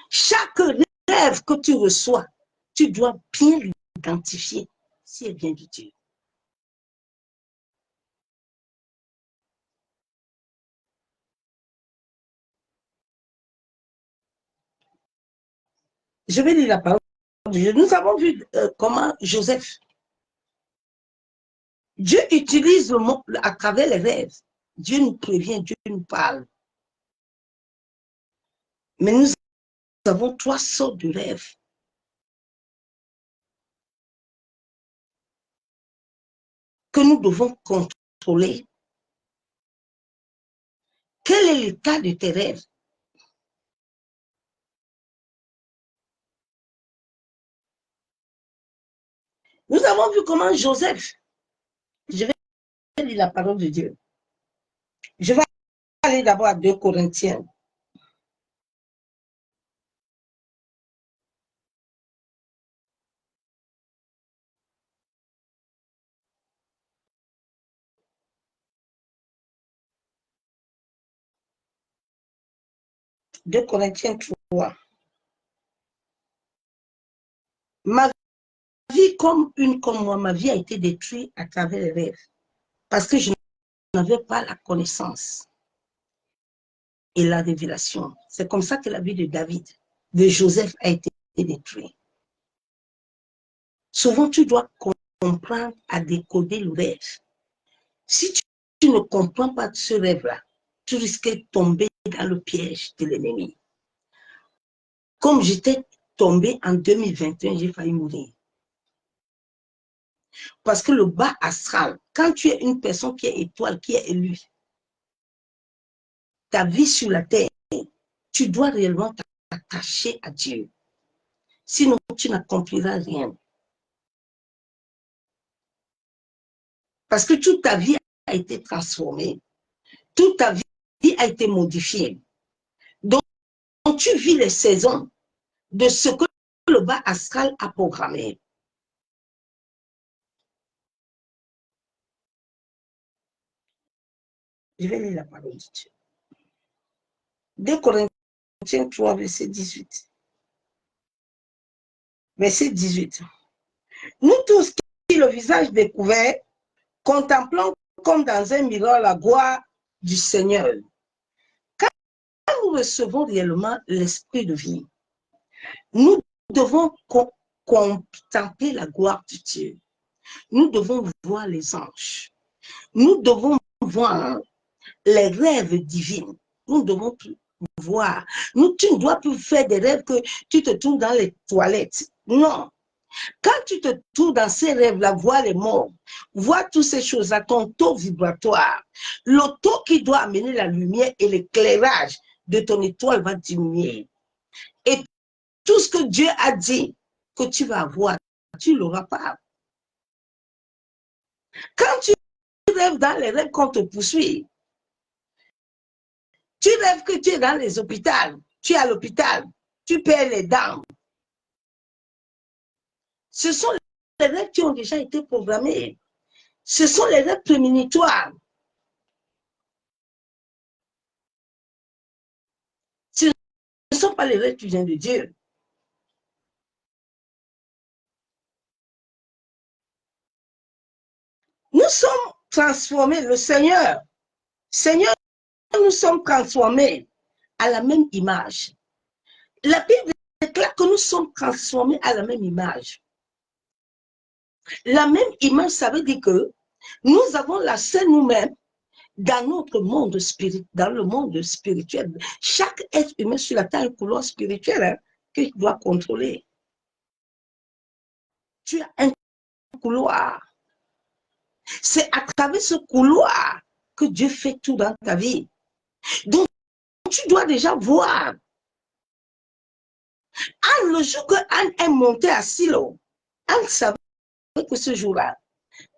Chaque rêve que tu reçois, tu dois bien l'identifier si elle vient de Dieu. Je vais lire la parole de Dieu. Nous avons vu comment Joseph, Dieu utilise le mot à travers les rêves. Dieu nous prévient, Dieu nous parle. Mais nous avons trois sortes de rêves. Que nous devons contrôler. Quel est l'état de tes rêves? Nous avons vu comment Joseph, je vais lire la parole de Dieu. Je vais aller d'abord à 2 Corinthiens. Deux Corinthiens 3. Ma vie comme moi, ma vie a été détruite à travers les rêves. Parce que je n'avais pas la connaissance et la révélation. C'est comme ça que la vie de David, de Joseph a été détruite. Souvent, tu dois comprendre à décoder le rêve. Si tu ne comprends pas ce rêve-là, tu risques de tomber dans le piège de l'ennemi. Comme j'étais tombé en 2021, j'ai failli mourir. Parce que le bas astral, quand tu es une personne qui est étoile, qui est élue, ta vie sur la terre, tu dois réellement t'attacher à Dieu. Sinon, tu n'accompliras rien. Parce que toute ta vie a été transformée. Toute ta vie a été modifiée. Donc, tu vis les saisons de ce que le bas astral a programmé. Je vais lire la parole de Dieu. 2 Corinthiens 3, verset 18. Verset 18. Nous tous qui le visage découvert, contemplons comme dans un miroir la gloire du Seigneur. Quand nous recevons réellement l'esprit de vie, nous devons contempler la gloire de Dieu. Nous devons voir les anges. Nous devons voir les rêves divins. Nous devons voir. Tu ne dois plus faire des rêves que tu te trouves dans les toilettes. Non. Quand tu te trouves dans ces rêves-là, voir les morts, voir toutes ces choses-là, ton taux vibratoire, le taux qui doit amener la lumière et l'éclairage de ton étoile va diminuer. Et tout ce que Dieu a dit que tu vas avoir, tu ne l'auras pas. Quand tu rêves dans les rêves qu'on te poursuit, tu rêves que tu es dans les hôpitaux, tu es à l'hôpital, tu perds les dents. Ce sont les rêves qui ont déjà été programmés. Ce sont les rêves prémonitoires. Ce ne sont pas les rêves qui viennent de Dieu. Nous sommes transformés, le Seigneur, nous sommes transformés à la même image. La Bible déclare que nous sommes transformés à la même image. La même image, ça veut dire que nous avons la scène nous-mêmes dans notre monde spirituel, dans le monde spirituel. Chaque être humain sur la terre a un couloir spirituel qu'il doit contrôler. Tu as un couloir. C'est à travers ce couloir que Dieu fait tout dans ta vie. Donc, tu dois déjà voir. Le jour que Anne est montée à Silo, Anne savait que ce jour-là,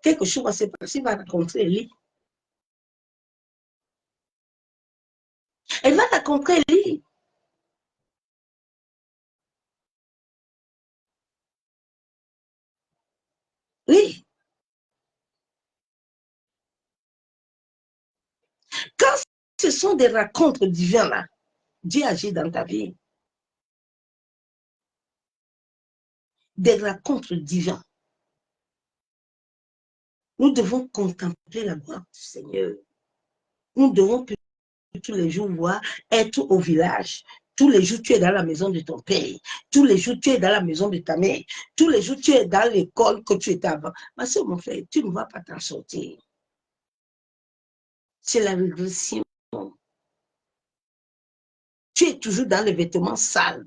quelque chose va se passer, va rencontrer Élie. Elle va rencontrer Élie. Oui. Quand ce sont des rencontres divines, là, Dieu agit dans ta vie. Des rencontres divines. Nous devons contempler la gloire du Seigneur. Nous devons tous les jours voir, être au village. Tous les jours, tu es dans la maison de ton père. Tous les jours, tu es dans la maison de ta mère. Tous les jours, tu es dans l'école que tu étais avant. Ma soeur, mon frère, tu ne vas pas t'en sortir. C'est la régression. Tu es toujours dans les vêtements sales.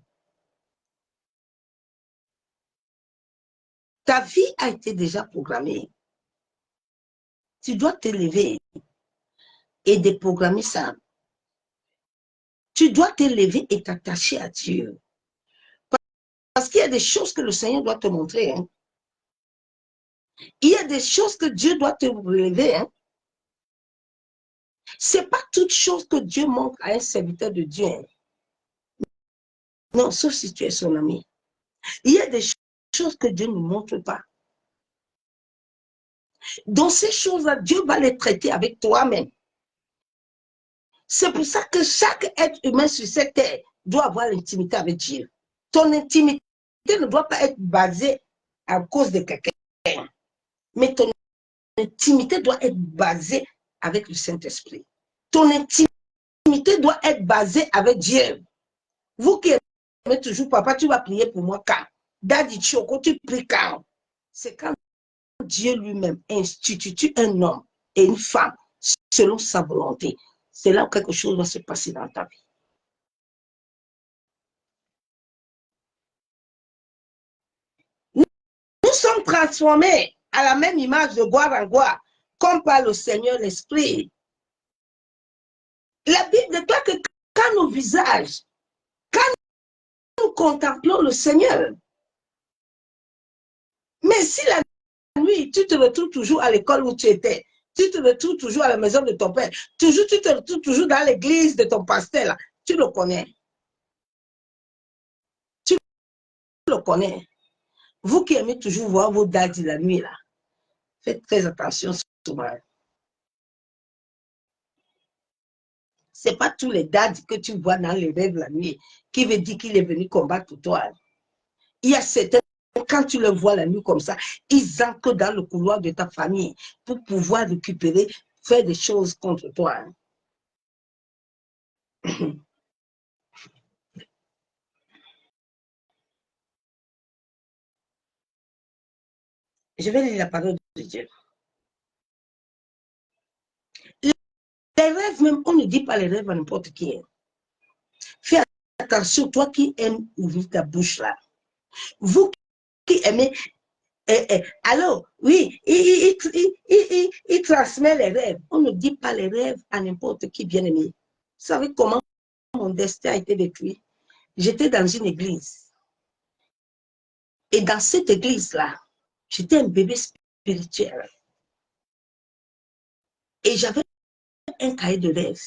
Ta vie a été déjà programmée. Tu dois te lever et déprogrammer ça. Tu dois te lever et t'attacher à Dieu. Parce qu'il y a des choses que le Seigneur doit te montrer. Hein. Il y a des choses que Dieu doit te relever. Hein. Ce n'est pas toute chose que Dieu montre à un serviteur de Dieu. Hein. Non, sauf si tu es son ami. Il y a des choses que Dieu ne montre pas. Dans ces choses-là, Dieu va les traiter avec toi-même. C'est pour ça que chaque être humain sur cette terre doit avoir l'intimité avec Dieu. Ton intimité ne doit pas être basée à cause de quelqu'un, mais ton intimité doit être basée avec le Saint-Esprit. Ton intimité doit être basée avec Dieu. Vous qui aimez toujours, papa, tu vas prier pour moi quand? Daddy Choko, tu pries quand? C'est quand Dieu lui-même institue un homme et une femme selon sa volonté. C'est là où quelque chose va se passer dans ta vie. Nous sommes transformés à la même image de gloire en gloire, comme par le Seigneur l'Esprit. La Bible déclare que quand nos visages, quand nous contemplons le Seigneur, mais si la nuit, tu te retrouves toujours à l'école où tu étais, tu te retrouves toujours à la maison de ton père, tu te retrouves toujours dans l'église de ton pasteur, là, tu le connais. Tu le connais. Vous qui aimez toujours voir vos daddies la nuit, là, faites très attention souvent. Ce n'est pas tous les daddies que tu vois dans les rêves la nuit qui veut dire qu'il est venu combattre pour toi. Il y a certains, quand tu le vois la nuit comme ça, ils entrent dans le couloir de ta famille pour pouvoir récupérer, faire des choses contre toi. Je vais lire la parole de Dieu. Les rêves, même, on ne dit pas les rêves à n'importe qui. Fais attention, toi qui aimes ouvrir ta bouche là. Vous qui aimez. Alors, oui, il transmet les rêves. On ne dit pas les rêves à n'importe qui, bien aimé. Vous savez comment mon destin a été détruit? J'étais dans une église. Et dans cette église-là, j'étais un bébé spirituel. Et j'avais un cahier de rêve.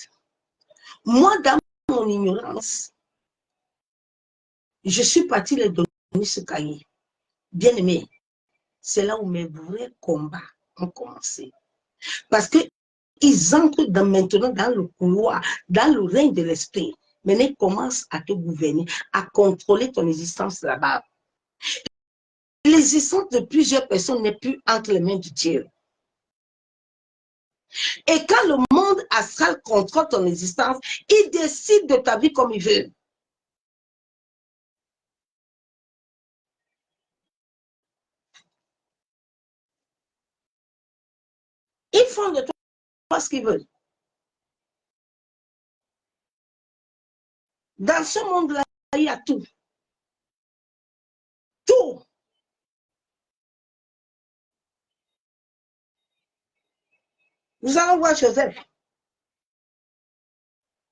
Moi, dans mon ignorance, je suis partie les donner ce cahier. Bien aimé, c'est là où mes vrais combats ont commencé. Parce qu'ils entrent maintenant dans le couloir, dans le règne de l'esprit. Maintenant, ils commencent à te gouverner, à contrôler ton existence là-bas. L'existence de plusieurs personnes n'est plus entre les mains de Dieu. Et quand le monde astral contrôle ton existence, il décide de ta vie comme il veut. Ils font de toi ce qu'ils veulent. Dans ce monde-là, il y a tout. Tout. Nous allons voir Joseph.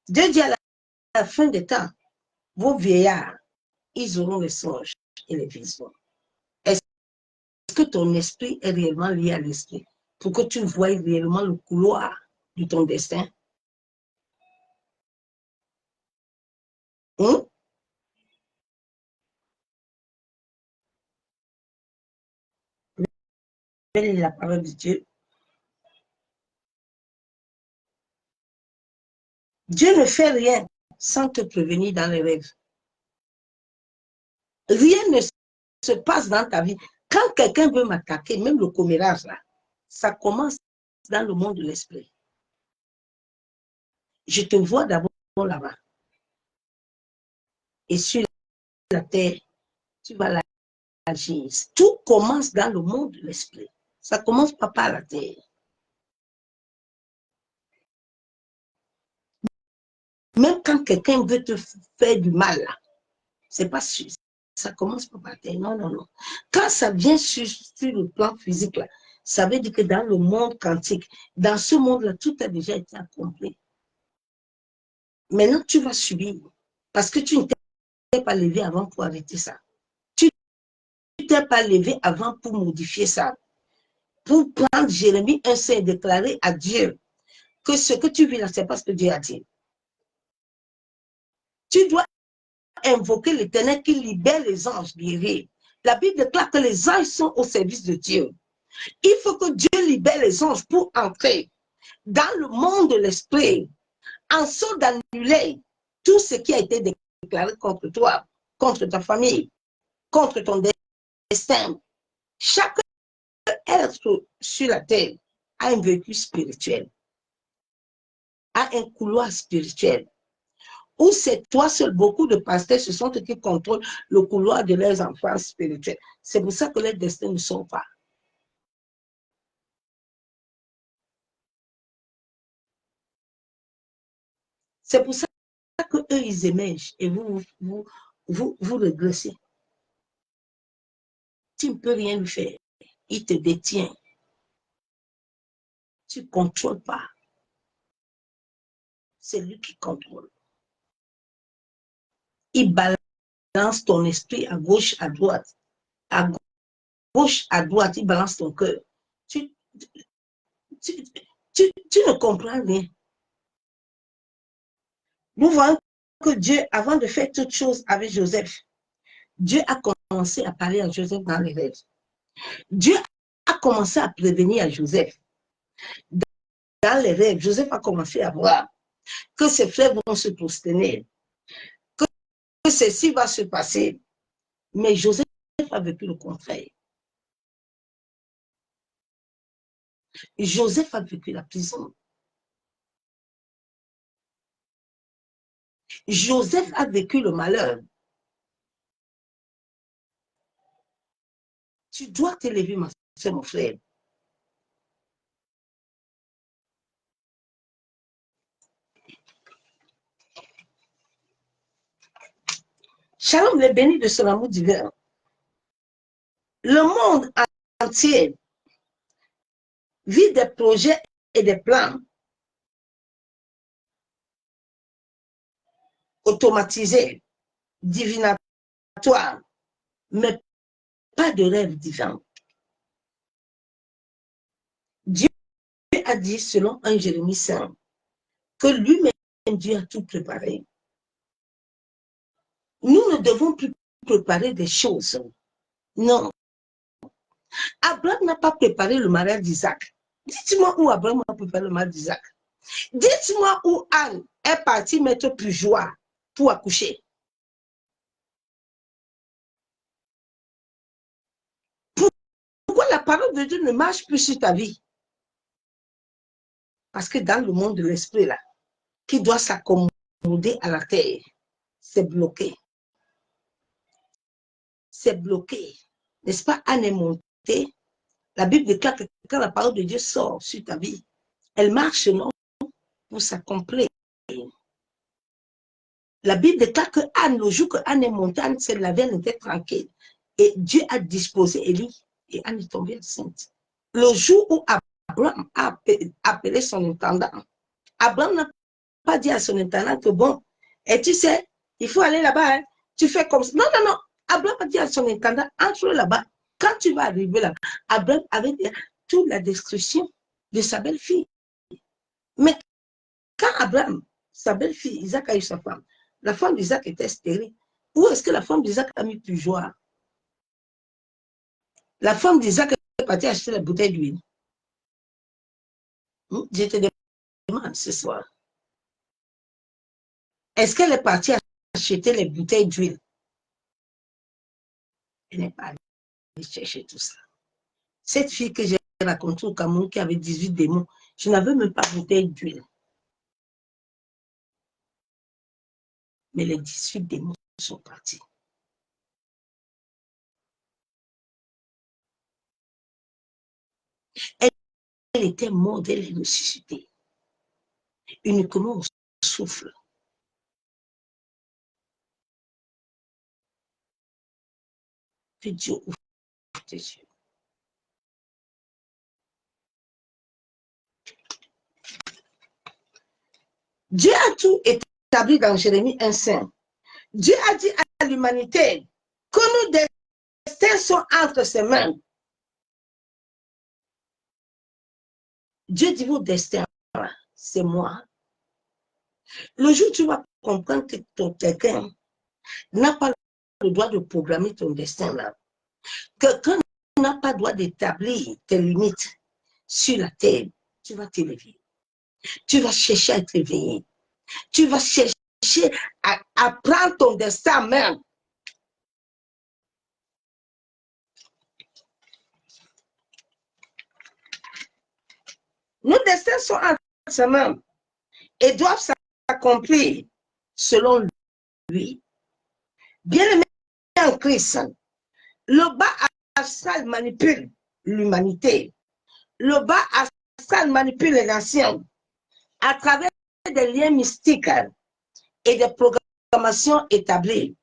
Dieu dit à la fin des temps, vos vieillards, ils auront les songes et les visions. Est-ce que ton esprit est réellement lié à l'esprit pour que tu voies réellement le couloir de ton destin? Hein? Quelle est la parole de Dieu? Dieu ne fait rien sans te prévenir dans les rêves. Rien ne se passe dans ta vie. Quand quelqu'un veut m'attaquer, même le commérage, là, ça commence dans le monde de l'esprit. Je te vois d'abord là-bas. Et sur la terre, tu vas l'agir. Tout commence dans le monde de l'esprit. Ça commence pas par la terre. Même quand quelqu'un veut te faire du mal, c'est pas sûr. Ça commence pas par la terre. Non, non, non. Quand ça vient sur le plan physique, là, ça veut dire que dans le monde quantique, dans ce monde-là, tout a déjà été accompli. Maintenant, tu vas subir. Parce que tu ne t'es pas levé avant pour arrêter ça. Tu ne t'es pas levé avant pour modifier ça. Pour prendre Jérémie 1,5 et déclarer à Dieu que ce que tu vis là, c'est pas ce que Dieu a dit. Tu dois invoquer l'Éternel qui libère les anges guéris. La Bible déclare que les anges sont au service de Dieu. Il faut que Dieu libère les anges pour entrer dans le monde de l'esprit, en sorte d'annuler tout ce qui a été déclaré contre toi, contre ta famille, contre ton destin. Chaque être sur la terre a un vécu spirituel, a un couloir spirituel. Ou c'est toi seul, beaucoup de pasteurs, ce sont eux qui contrôlent le couloir de leurs enfants spirituels. C'est pour ça que leurs destins ne sont pas. C'est pour ça qu'eux, ils émergent et vous régressez. Tu ne peux rien lui faire. Il te détient. Tu ne contrôles pas. C'est lui qui contrôle. Il balance ton esprit à gauche, à droite. À gauche, à droite, il balance ton cœur. Tu, tu, tu ne comprends rien. Nous voyons que Dieu, avant de faire toutes choses avec Joseph, Dieu a commencé à parler à Joseph dans les rêves. Dieu a commencé à prévenir à Joseph. Dans les rêves, Joseph a commencé à voir que ses frères vont se prosterner, que ceci va se passer. Mais Joseph a vécu le contraire. Joseph a vécu la prison. Joseph a vécu le malheur. Tu dois te lever, ma mon frère. Shalom, les bénis de son amour divin. Le monde entier vit des projets et des plans automatisés, divinatoires, mais pas de rêve divin. Dieu a dit, selon 1 Jérémie 5, que lui-même, Dieu a tout préparé. Nous ne devons plus préparer des choses. Non. Abraham n'a pas préparé le mariage d'Isaac. Dites-moi où Abraham a préparé le mariage d'Isaac. Dites-moi où Anne est partie mettre plus joie pour accoucher. Pourquoi la parole de Dieu ne marche plus sur ta vie? Parce que dans le monde de l'esprit, là, qui doit s'accommoder à la terre, c'est bloqué. C'est bloqué. N'est-ce pas? Anne est montée. La Bible déclare que quand la parole de Dieu sort sur ta vie, elle marche non pour s'accomplir. La Bible déclare que Anne, le jour que Anne est montée, Anne s'est lavée, elle était tranquille. Et Dieu a disposé Élie et Anne est tombée enceinte. Le jour où Abraham a appelé son intendant, Abraham n'a pas dit à son intendant que bon, et tu sais, il faut aller là-bas, hein, tu fais comme ça. Non, non, non. Abraham a dit à son intendant, entre là-bas. Quand tu vas arriver là, Abraham avait toute la description de sa belle-fille. Mais quand Abraham, sa belle-fille, Isaac a eu sa femme, la femme d'Isaac était stérile. Où est-ce que la femme d'Isaac a mis plus joie? La femme d'Isaac est partie acheter la bouteille d'huile. Je te demande ce soir. Est-ce qu'elle est partie acheter les bouteilles d'huile? Elle n'est pas allée chercher tout ça. Cette fille que j'ai racontée au Cameroun qui avait 18 démons, je n'avais même pas bouteille d'huile. Mais les 18 démons sont partis. Elle était morte, elle est ressuscitée. Uniquement au souffle. Que Dieu ouvre tes yeux. Dieu a tout établi dans Jérémie 1,5. Dieu a dit à l'humanité que nos destins sont entre ses mains. Dieu dit vos destins, c'est moi. Le jour où tu vas comprendre que ton quelqu'un n'a pas le droit de programmer ton destin là, quelqu'un n'a pas le droit d'établir tes limites sur la terre, tu vas te réveiller. Tu vas chercher à être réveillé. Tu vas chercher à prendre ton destin en main. Nos destins sont entre ses mains et doivent s'accomplir selon lui. Bien-aimé en Christ, le bas astral manipule l'humanité. Le bas astral manipule les nations à travers des liens mystiques et des programmations établies.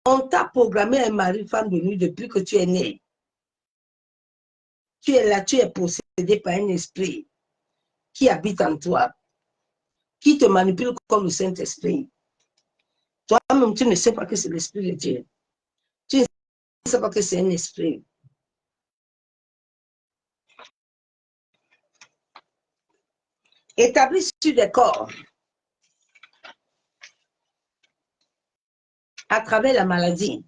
On t'a programmé un mari, femme de nuit depuis que tu es né. Tu es là, tu es possédé par un esprit qui habite en toi, qui te manipule comme le Saint-Esprit. Toi-même, tu ne sais pas que c'est l'Esprit de Dieu. Tu ne sais pas que c'est un esprit. Établi sur des corps à travers la maladie.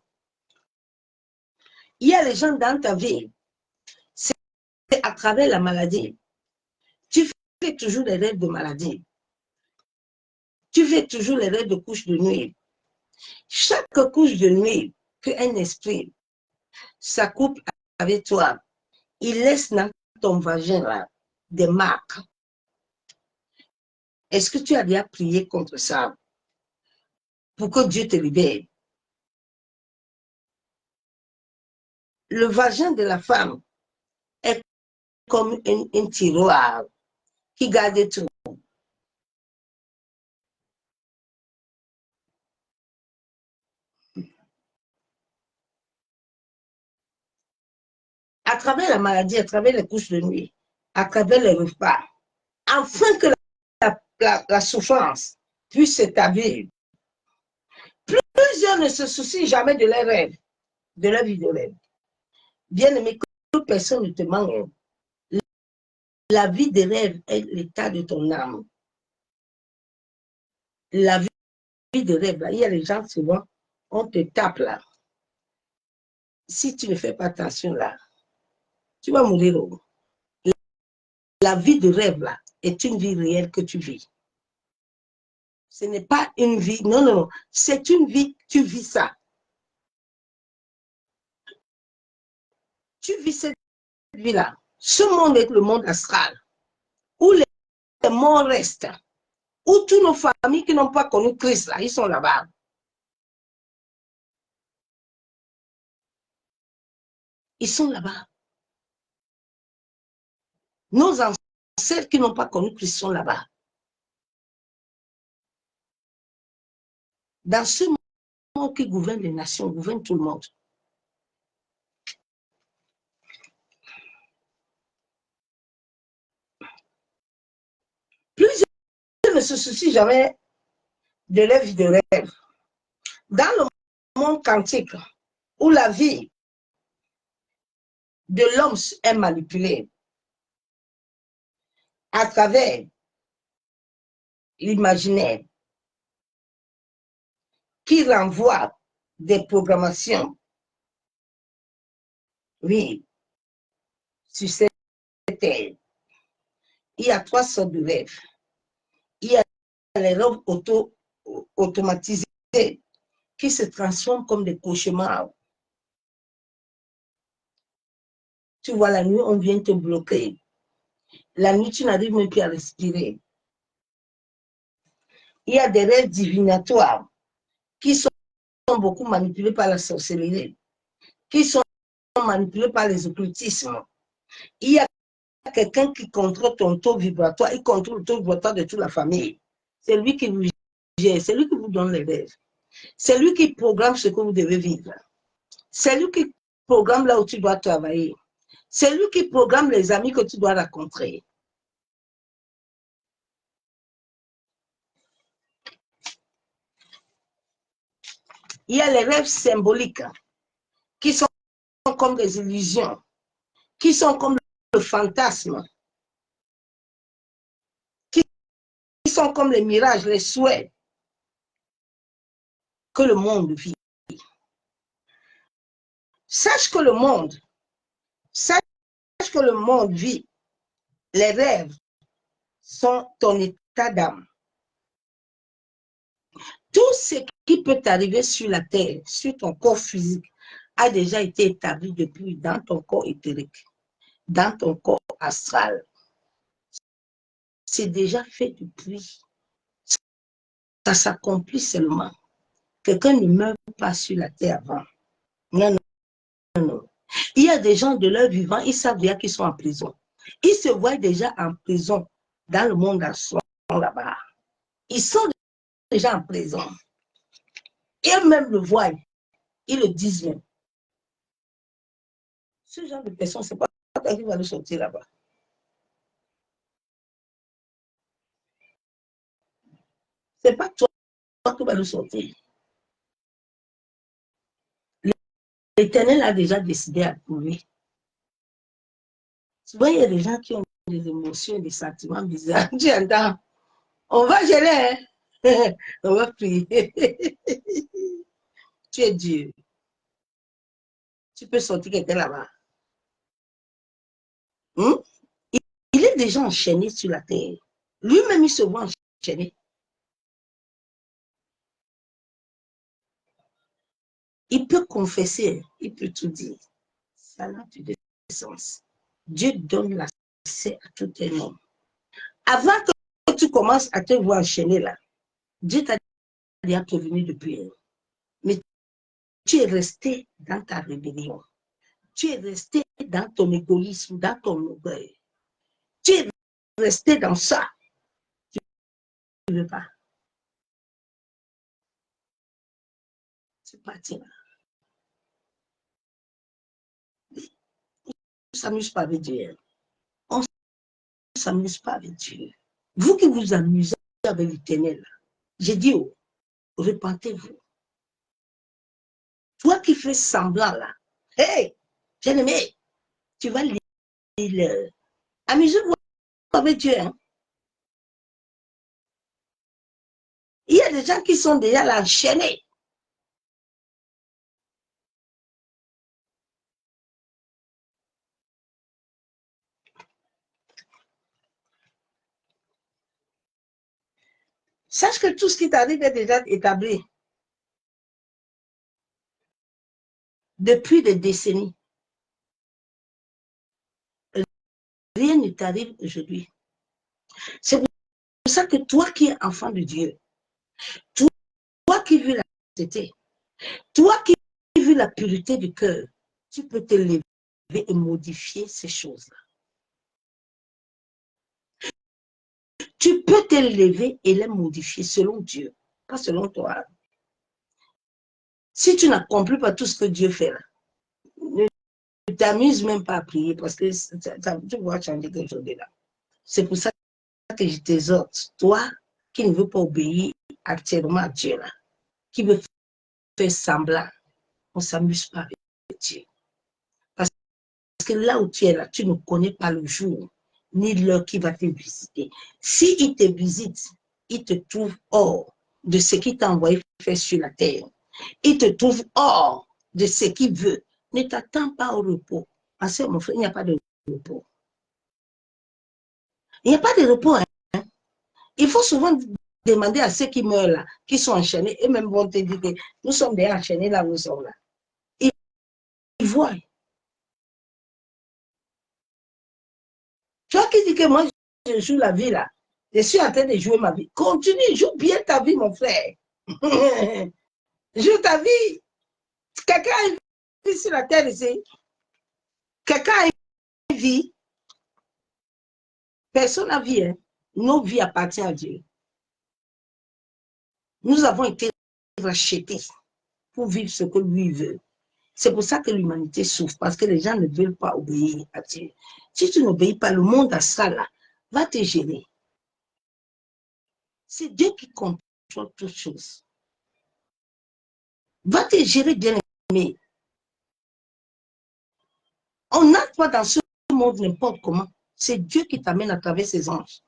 Il y a les gens dans ta vie, c'est à travers la maladie. Tu fais toujours des rêves de maladie. Tu fais toujours les rêves de couche de nuit. Chaque couche de nuit qu'un esprit s'accouple avec toi, il laisse dans ton vagin là, des marques. Est-ce que tu as déjà prié contre ça pour que Dieu te libère? le vagin de la femme est comme un tiroir qui garde tout. À travers la maladie, à travers les couches de nuit, à travers les repas, afin que la souffrance puisse s'établir. Plusieurs ne se soucient jamais de leurs rêves, de leur vie de rêve. Bien aimé, que personne ne te manque. La vie de rêve est l'état de ton âme. La vie de rêve, là, il y a les gens souvent, on te tape là. Si tu ne fais pas attention là, tu vas mourir. La vie de rêve là est une vie réelle que tu vis. Ce n'est pas une vie, non, non, non, c'est une vie, tu vis ça. Tu vis cette vie-là. Ce monde est le monde astral, où les morts restent, où toutes nos familles qui n'ont pas connu Christ, là, ils sont là-bas. Ils sont là-bas. Nos ancêtres qui n'ont pas connu Christ sont là-bas. Dans ce monde qui gouverne les nations, gouverne tout le monde. Plusieurs ne se soucient jamais de leur vie de rêve. Dans le monde quantique, où la vie de l'homme est manipulée à travers l'imaginaire qui renvoie des programmations, oui, sur cette terre. Il y a 3 sortes de rêves. Il y a les rêves automatisés qui se transforment comme des cauchemars. Tu vois, la nuit, on vient te bloquer. La nuit, tu n'arrives même plus à respirer. Il y a des rêves divinatoires qui sont beaucoup manipulés par la sorcellerie, qui sont manipulés par les occultismes. Il y a quelqu'un qui contrôle ton taux vibratoire, il contrôle le taux vibratoire de toute la famille. C'est lui qui vous gère, c'est lui qui vous donne les rêves. C'est lui qui programme ce que vous devez vivre. C'est lui qui programme là où tu dois travailler. C'est lui qui programme les amis que tu dois rencontrer. Il y a les rêves symboliques qui sont comme des illusions, qui sont comme le fantasme, qui sont comme les mirages, les souhaits que le monde vit. Sache que le monde vit, les rêves sont ton état d'âme. Tout ce qui peut t'arriver sur la terre, sur ton corps physique, a déjà été établi depuis dans ton corps éthérique, dans ton corps astral. C'est déjà fait depuis. Ça s'accomplit seulement. Quelqu'un ne meurt pas sur la terre avant. Non, non, non, non. Il y a des gens de leur vivant, ils savent bien qu'ils sont en prison. Ils se voient déjà en prison dans le monde astral là-bas. Ils sont déjà en prison. Eux-mêmes le voient. Ils le disent même. Ce genre de personnes, c'est pas toi qui va le sortir là-bas. C'est pas toi qui va le sortir. L'Éternel a déjà décidé à prouver. Souvent, il y a des gens qui ont des émotions, des sentiments bizarres. Tu entends? On va geler, hein? On va prier. Tu es Dieu. Tu peux sortir quelqu'un là-bas. Il est déjà enchaîné sur la terre. Lui-même, il se voit enchaîné. Il peut confesser, il peut tout dire. Ça n'a plus de sens. Dieu donne l'accès à tout un homme. Avant que tu commences à te voir enchaîner là, Dieu t'a déjà prévenu depuis. Mais tu es resté dans ta rébellion. Tu es resté dans ton égoïsme, dans ton orgueil. Tu es resté dans ça. Tu ne veux pas. Tu partiras. On ne s'amuse pas avec Dieu. On ne s'amuse pas avec Dieu. Vous qui vous amusez avec l'Éternel, j'ai dit, oh, repentez-vous. Toi qui fais semblant là, hey, bien-aimé, tu vas lire. Amusez-vous avec Dieu. Hein? Il y a des gens qui sont déjà là enchaînés. Sache que tout ce qui t'arrive est déjà établi depuis des décennies. Rien ne t'arrive aujourd'hui. C'est pour ça que toi qui es enfant de Dieu, toi qui vis la sainteté, toi qui vis la pureté du cœur, tu peux te lever et modifier ces choses-là. Tu peux te lever et les modifier selon Dieu, pas selon toi. Si tu n'accomplis pas tout ce que Dieu fait là, ne t'amuse même pas à prier parce que tu vas changer quelque chose de là. C'est pour ça que je t'exhorte, toi qui ne veux pas obéir actuellement à Dieu là, qui veut faire semblant, on ne s'amuse pas avec Dieu. Parce que là où tu es là, tu ne connais pas le jour ni l'heure qui va te visiter. S'il te visite, il te trouve hors de ce qu'il t'a envoyé faire sur la terre. Il te trouve hors de ce qu'il veut. Ne t'attends pas au repos. Parce que mon frère, il n'y a pas de repos. Il n'y a pas de repos. Hein? Il faut souvent demander à ceux qui meurent là, qui sont enchaînés, et même vont te dire que nous sommes déjà enchaînés là où nous sommes là. Ils voient. Toi qui dis que moi, je joue la vie là, je suis en train de jouer ma vie. Continue, joue bien ta vie, mon frère. Joue ta vie. Quelqu'un a une vie sur la terre ici. Quelqu'un a une vie. Personne n'a vie. Hein. Nos vies appartiennent à Dieu. Nous avons été rachetés pour vivre ce que lui veut. C'est pour ça que l'humanité souffre, parce que les gens ne veulent pas obéir à Dieu. Si tu n'obéis pas, le monde astral là, va te gérer. C'est Dieu qui contrôle toutes choses. Va te gérer, bien aimé. On n'entre pas dans ce monde n'importe comment. C'est Dieu qui t'amène à travers ses anges.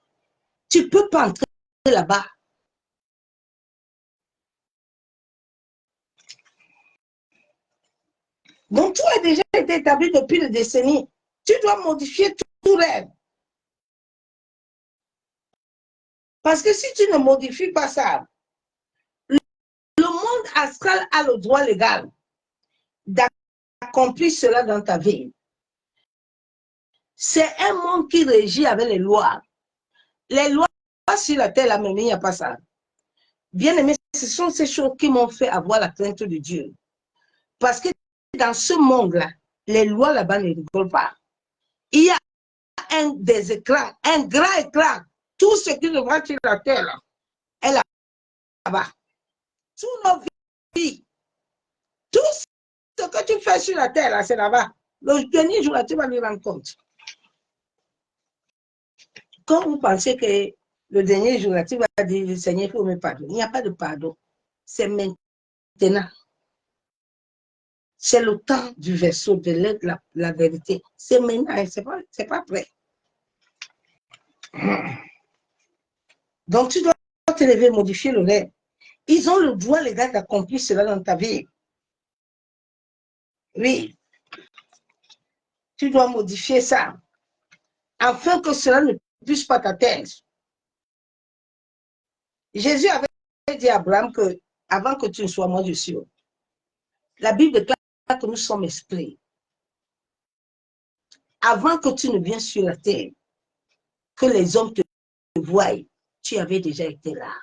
Tu ne peux pas entrer là-bas. Donc, tout a déjà été établi depuis des décennies. Tu dois modifier tout rêve. Parce que si tu ne modifies pas ça, le monde astral a le droit légal d'accomplir cela dans ta vie. C'est un monde qui régit avec les lois. Les lois sur la terre, là, mais il n'y a pas ça. Bien aimé, ce sont ces choses qui m'ont fait avoir la crainte de Dieu. Parce que dans ce monde-là, les lois là-bas ne rigolent pas. Il y a des écrans, un grand écran. Tout ce qui se voit sur la terre là, est là-bas. Toutes nos vies, tout ce que tu fais sur la terre là, c'est là-bas. Le dernier jour là, tu vas lui rendre compte. Quand vous pensez que le dernier jour là, tu vas dire, Seigneur, il faut me pardonner. Il n'y a pas de pardon. C'est maintenant. C'est le temps du verseau de l'être, la vérité. C'est maintenant, c'est pas prêt. Donc, tu dois te lever, modifier le rêve. Ils ont le droit légal d'accomplir cela dans ta vie. Oui. Tu dois modifier ça. Afin que cela ne puisse pas t'atteindre. Jésus avait dit à Abraham que, avant que tu ne sois, moi je suis. La Bible déclare que nous sommes esprits. Avant que tu ne viennes sur la terre, que les hommes te voient, tu avais déjà été là.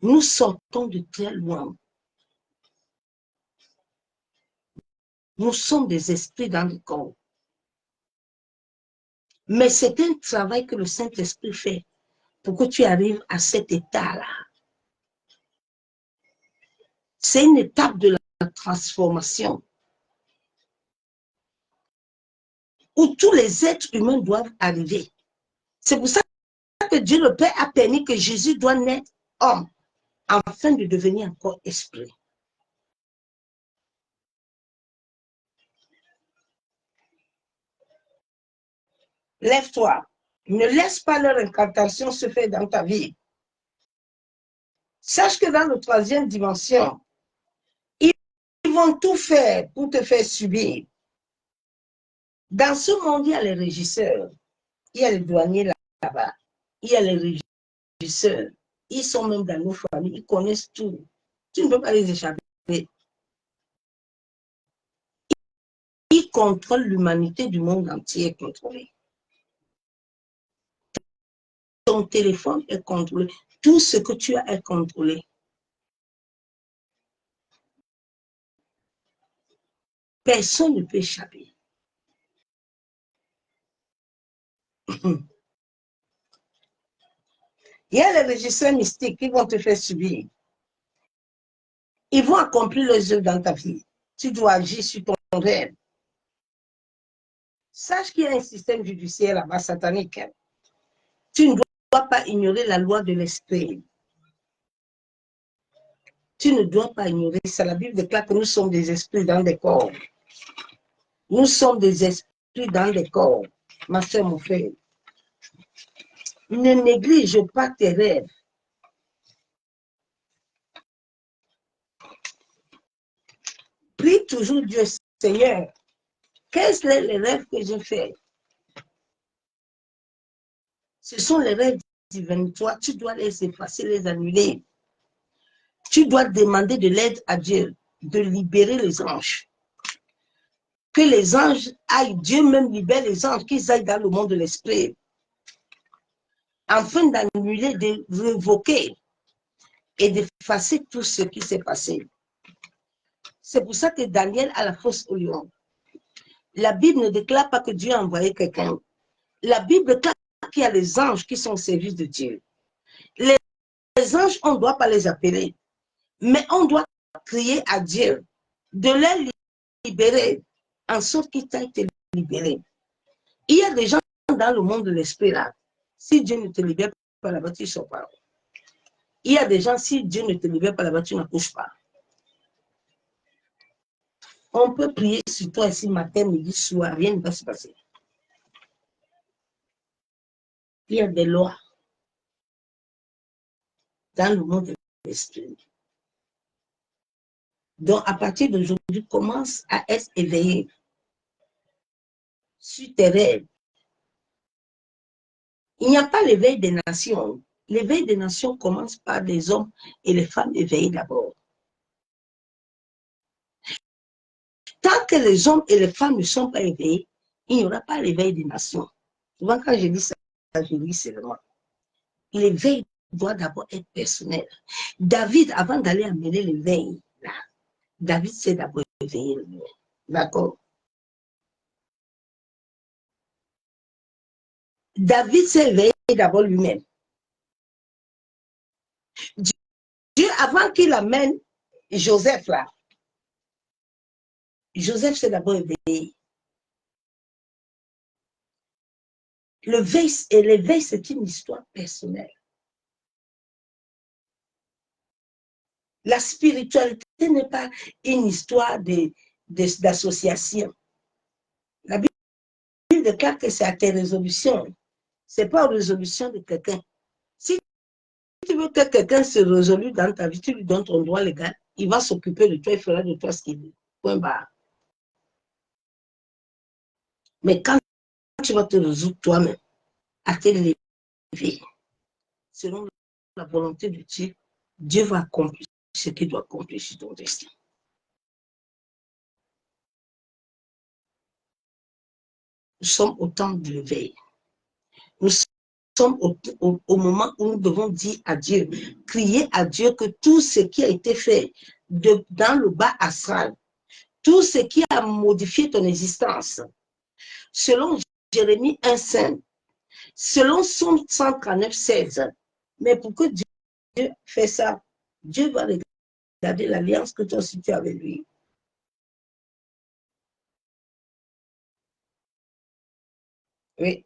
Nous sortons de très loin. Nous sommes des esprits dans le corps. Mais c'est un travail que le Saint-Esprit fait pour que tu arrives à cet état-là. C'est une étape de la transformation où tous les êtres humains doivent arriver. C'est pour ça que Dieu le Père a permis que Jésus doit naître homme afin de devenir encore esprit. Lève-toi. Ne laisse pas leur incantation se faire dans ta vie. Sache que dans la troisième dimension, ils vont tout faire pour te faire subir. Dans ce monde, il y a les régisseurs, il y a les douaniers là-bas, il y a les régisseurs. Ils sont même dans nos familles, ils connaissent tout. Tu ne peux pas les échapper. Ils contrôlent l'humanité du monde entier contrôlée. Ton téléphone est contrôlé. Tout ce que tu as est contrôlé. Personne ne peut échapper. Il y a les régisseurs mystiques qui vont te faire subir. Ils vont accomplir leurs œuvres dans ta vie. Tu dois agir sur ton rêve. Sache qu'il y a un système judiciaire là-bas satanique. Tu ne dois pas ignorer la loi de l'esprit. Tu ne dois pas ignorer ça. La Bible déclare que nous sommes des esprits dans des corps. Nous sommes des esprits dans des corps. Ma soeur, mon frère. Ne néglige pas tes rêves. Prie toujours Dieu, Seigneur. Quels sont les rêves que je fais? Ce sont les rêves divins. Toi, tu dois les effacer, les annuler. Tu dois demander de l'aide à Dieu, de libérer les anges. Que les anges aillent, Dieu même libère les anges, qu'ils aillent dans le monde de l'esprit, afin d'annuler, de révoquer et d'effacer tout ce qui s'est passé. C'est pour ça que Daniel a la fosse au lion. La Bible ne déclare pas que Dieu a envoyé quelqu'un. La Bible déclare qu'il y a les anges qui sont au service de Dieu. Les anges, on ne doit pas les appeler, mais on doit crier à Dieu de les libérer, en sorte qu'ils aient été libérés. Il y a des gens dans le monde de l'esprit là. Si Dieu ne te libère pas là-bas, tu ne sors pas. Il y a des gens, si Dieu ne te libère pas là-bas, tu n'accouches pas. On peut prier sur toi ici matin, midi, soir, rien ne va se passer. Il y a des lois dans le monde de l'esprit. Donc, à partir d'aujourd'hui, commence à être éveillé sur tes rêves. Il n'y a pas l'éveil des nations. L'éveil des nations commence par les hommes et les femmes éveillés d'abord. Tant que les hommes et les femmes ne sont pas éveillés, il n'y aura pas l'éveil des nations. Souvent, quand je dis ça, je dis seulement. L'éveil doit d'abord être personnel. David, avant d'aller amener l'éveil, David s'est d'abord éveillé lui-même. D'accord? David s'est éveillé d'abord lui-même. Dieu, avant qu'il amène Joseph là, Joseph s'est d'abord éveillé. L'éveil, c'est une histoire personnelle. La spiritualité n'est pas une histoire d'association. La Bible déclare que c'est à tes résolutions. Ce n'est pas aux résolutions de quelqu'un. Si tu veux que quelqu'un se résolue dans ta vie, tu lui donnes ton droit légal, il va s'occuper de toi, il fera de toi ce qu'il veut. Point barre. Mais quand tu vas te résoudre toi-même à t'élever, selon la volonté de Dieu, Dieu va accomplir ce qu'il doit accomplir sur ton destin. Nous sommes au temps de l'éveil. Nous sommes au moment où nous devons dire à Dieu, crier à Dieu que tout ce qui a été fait dans le bas astral, tout ce qui a modifié ton existence. Selon Jérémie 1,5, selon Somme 139,16. Mais pour que Dieu fait ça, Dieu va regarder l'alliance que toi aussi tu as avec lui. Oui.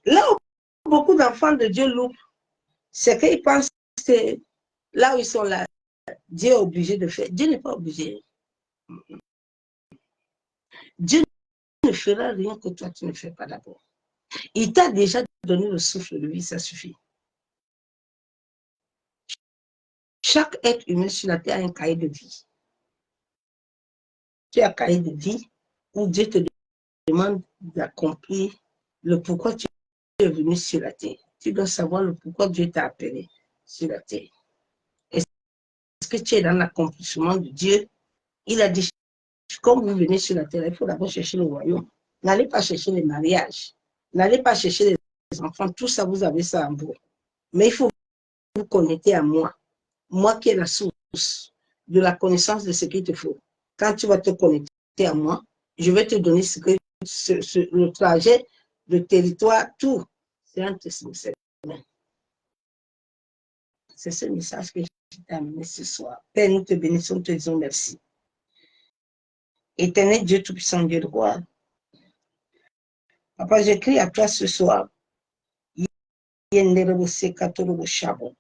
Là où beaucoup d'enfants de Dieu loupent, c'est qu'ils pensent que là où ils sont là, Dieu est obligé de faire. Dieu n'est pas obligé. Dieu ne fera rien que toi, tu ne fais pas d'abord. Il t'a déjà donné le souffle de vie, ça suffit. Chaque être humain sur la terre a un cahier de vie. Tu as un cahier de vie où Dieu te demande d'accomplir le pourquoi tu es venu sur la terre. Tu dois savoir le pourquoi Dieu t'a appelé sur la terre. Est-ce que tu es dans l'accomplissement de Dieu? Il a dit, comme vous venez sur la terre, il faut d'abord chercher le royaume. N'allez pas chercher les mariages. N'allez pas chercher les enfants. Tout ça, vous avez ça en vous. Mais il faut vous connecter à moi. Moi qui est la source de la connaissance de ce qu'il te faut. Quand tu vas te connecter à moi, je vais te donner le trajet, le territoire, tout. C'est entre ses mains. C'est ce message que je t'ai amené ce soir. Père, nous te bénissons, te disons merci. Éternel Dieu Tout-Puissant, Dieu de roi. Papa, j'écris à toi ce soir. Yenderebo sekatorobo shabo.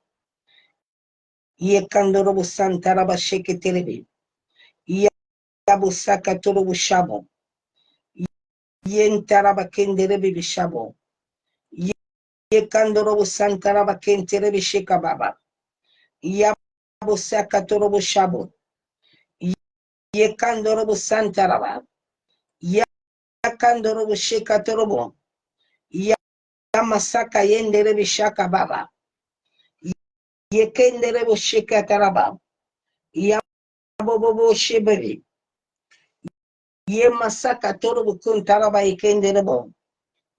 Yekandorobo santaraba sheketerebe. Yabo sakatorobo shabo. Yentaraba kenderebe bishabo. Yekandorobo santaraba kenterebe shekababa. Yabo sakatorobo shabo. Yekandorobo santaraba. Yakandorobo shekatorobo. Yamasaka yenderebe shakababa. Yekenderebo shekataraba. Yabobobo shebere. Yemasaka torobo kuntaraba yekenderebo.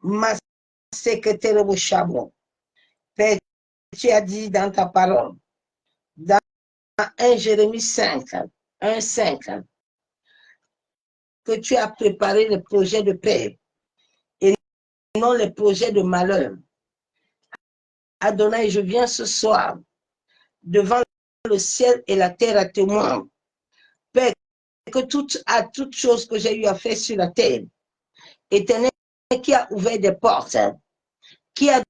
Maseketerebo shabo. Père, tu as dit dans ta parole, dans 1 Jérémie 5, 1,5, que tu as préparé le projet de paix et non les projets de malheur. Adonai, je viens ce soir devant le ciel et la terre à témoin. Père, que toute chose que j'ai eu à faire sur la terre, Éternel, qui a ouvert des portes, qui a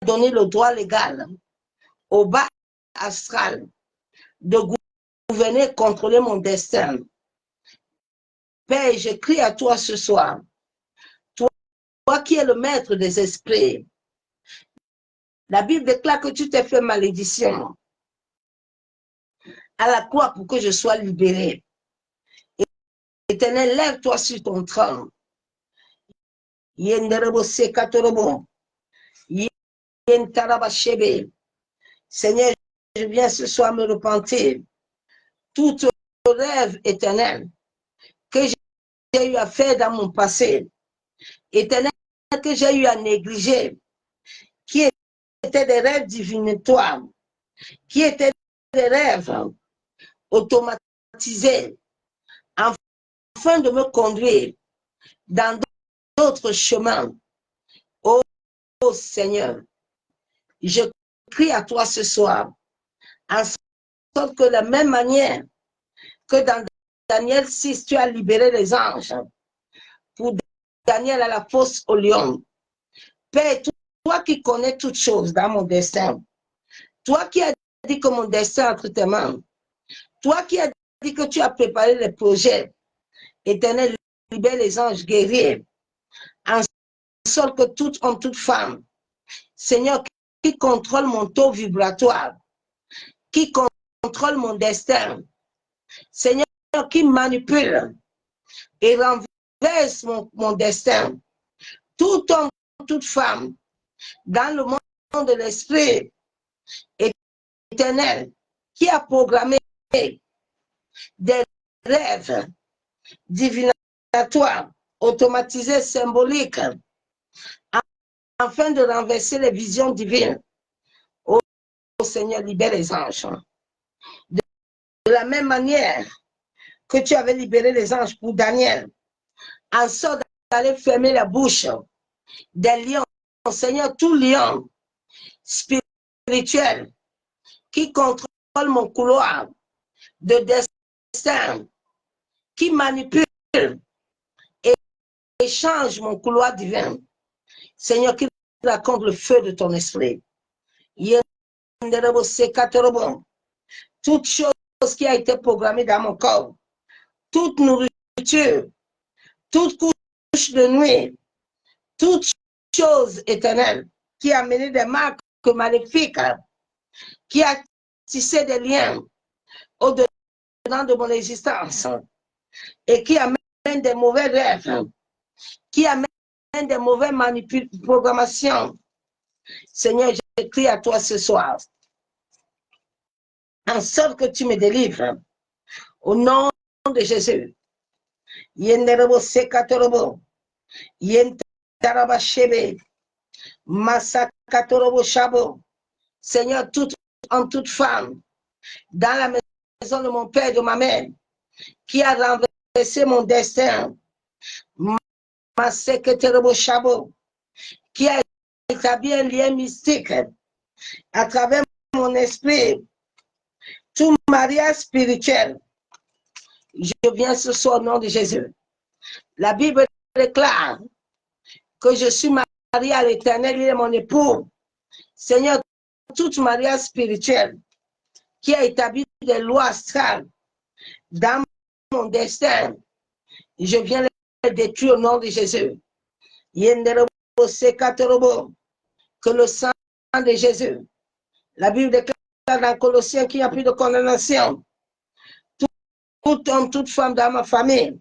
donné le droit légal au bas astral de gouverner, contrôler mon destin. Père, je crie à toi ce soir, toi qui es le maître des esprits. La Bible déclare que tu t'es fait malédiction à la croix pour que je sois libéré. Éternel, lève-toi sur ton trône. Seigneur, je viens ce soir me repentir. Tout rêve éternel que j'ai eu à faire dans mon passé, éternel, que j'ai eu à négliger, qui étaient des rêves divinatoires, qui étaient des rêves automatisés, afin de me conduire dans d'autres chemins. Oh Seigneur, je crie à toi ce soir, en sorte que de la même manière que dans Daniel 6, tu as libéré les anges pour Daniel à la fosse au lion. Père, toi qui connais toutes choses dans mon destin, toi qui as dit que mon destin est entre tes mains, toi qui as dit que tu as préparé les projets, Éternel, libère les anges guerriers, en sorte que tout homme, toute femme, Seigneur, qui contrôle mon taux vibratoire, qui contrôle mon destin, Seigneur, qui manipule et renverse mon destin, tout homme, toute femme, dans le monde de l'esprit éternel, qui a programmé des rêves divinatoires, automatisés, symboliques, afin de renverser les visions divines. Oh Seigneur, libère les anges. De la même manière que tu avais libéré les anges pour Daniel, en sorte d'aller fermer la bouche des lions. Seigneur, tout lion spirituel qui contrôle mon couloir de destin, qui manipule et change mon couloir divin. Seigneur, qui raconte le feu de ton esprit. Toute chose qui a été programmée dans mon corps, toute nourriture, toute couche de nuit, toute chose éternelle qui a mené des marques maléfiques, qui a tissé des liens au-dedans de mon existence et qui amène des mauvais rêves, qui amène des mauvaises programmations. Seigneur, j'écris à toi ce soir, en sorte que tu me délivres, au nom de Jésus. Yenderebo sekatorobo, yentaraba shebe, masakatorobo shabo. Seigneur, en toute femme, dans la maison de mon père et de ma mère, qui a renversé mon destin, masakatorobo shabo, qui a établi un lien mystique à travers mon esprit, tout mariage spirituel. Je viens ce soir au nom de Jésus. La Bible déclare que je suis marié à l'Éternel, il est mon époux. Seigneur, toute mariage spirituel qui a établi des lois astrales dans mon destin, je viens les détruire au nom de Jésus. Que le sang de Jésus, la Bible déclare dans Colossiens qu'il n'y a plus de condamnation. Tout homme, toute femme dans ma famille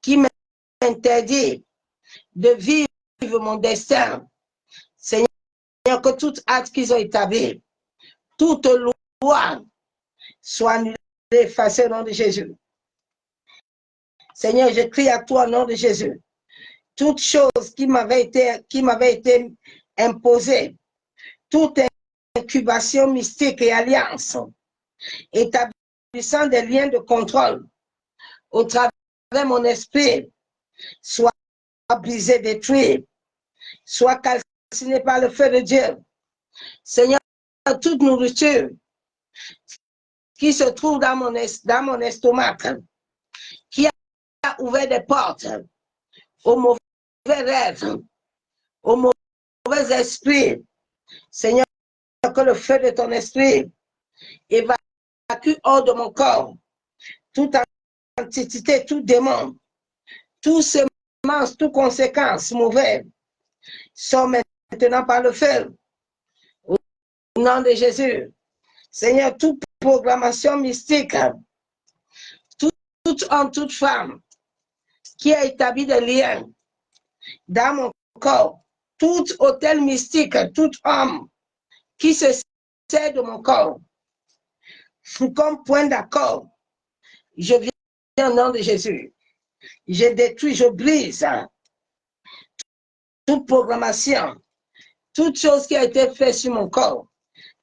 qui m'interdit de vivre mon destin. Seigneur, que tout acte qu'ils ont établi, toute loi soit annulée, effacée au nom de Jésus. Seigneur, je crie à toi au nom de Jésus. Toute chose qui m'avait été imposée, toute incubation mystique et alliance, établissant des liens de contrôle au travers de mon esprit, soit brisé, détruit, soit calciné par le feu de Dieu. Seigneur, toute nourriture qui se trouve dans mon estomac, qui a ouvert des portes aux mauvais rêves, aux mauvais esprits. Seigneur, que le feu de ton esprit évacue hors de mon corps toute entité, tout démon, tout semence, toute conséquence mauvaise sont maintenant par le feu. Au nom de Jésus. Seigneur, toute programmation mystique, toute homme, toute femme qui a établi des liens dans mon corps, tout hôtel mystique, tout homme qui se sert de mon corps, comme point d'accord, je viens au nom de Jésus. Je détruis, je brise toute programmation, toute chose qui a été faite sur mon corps,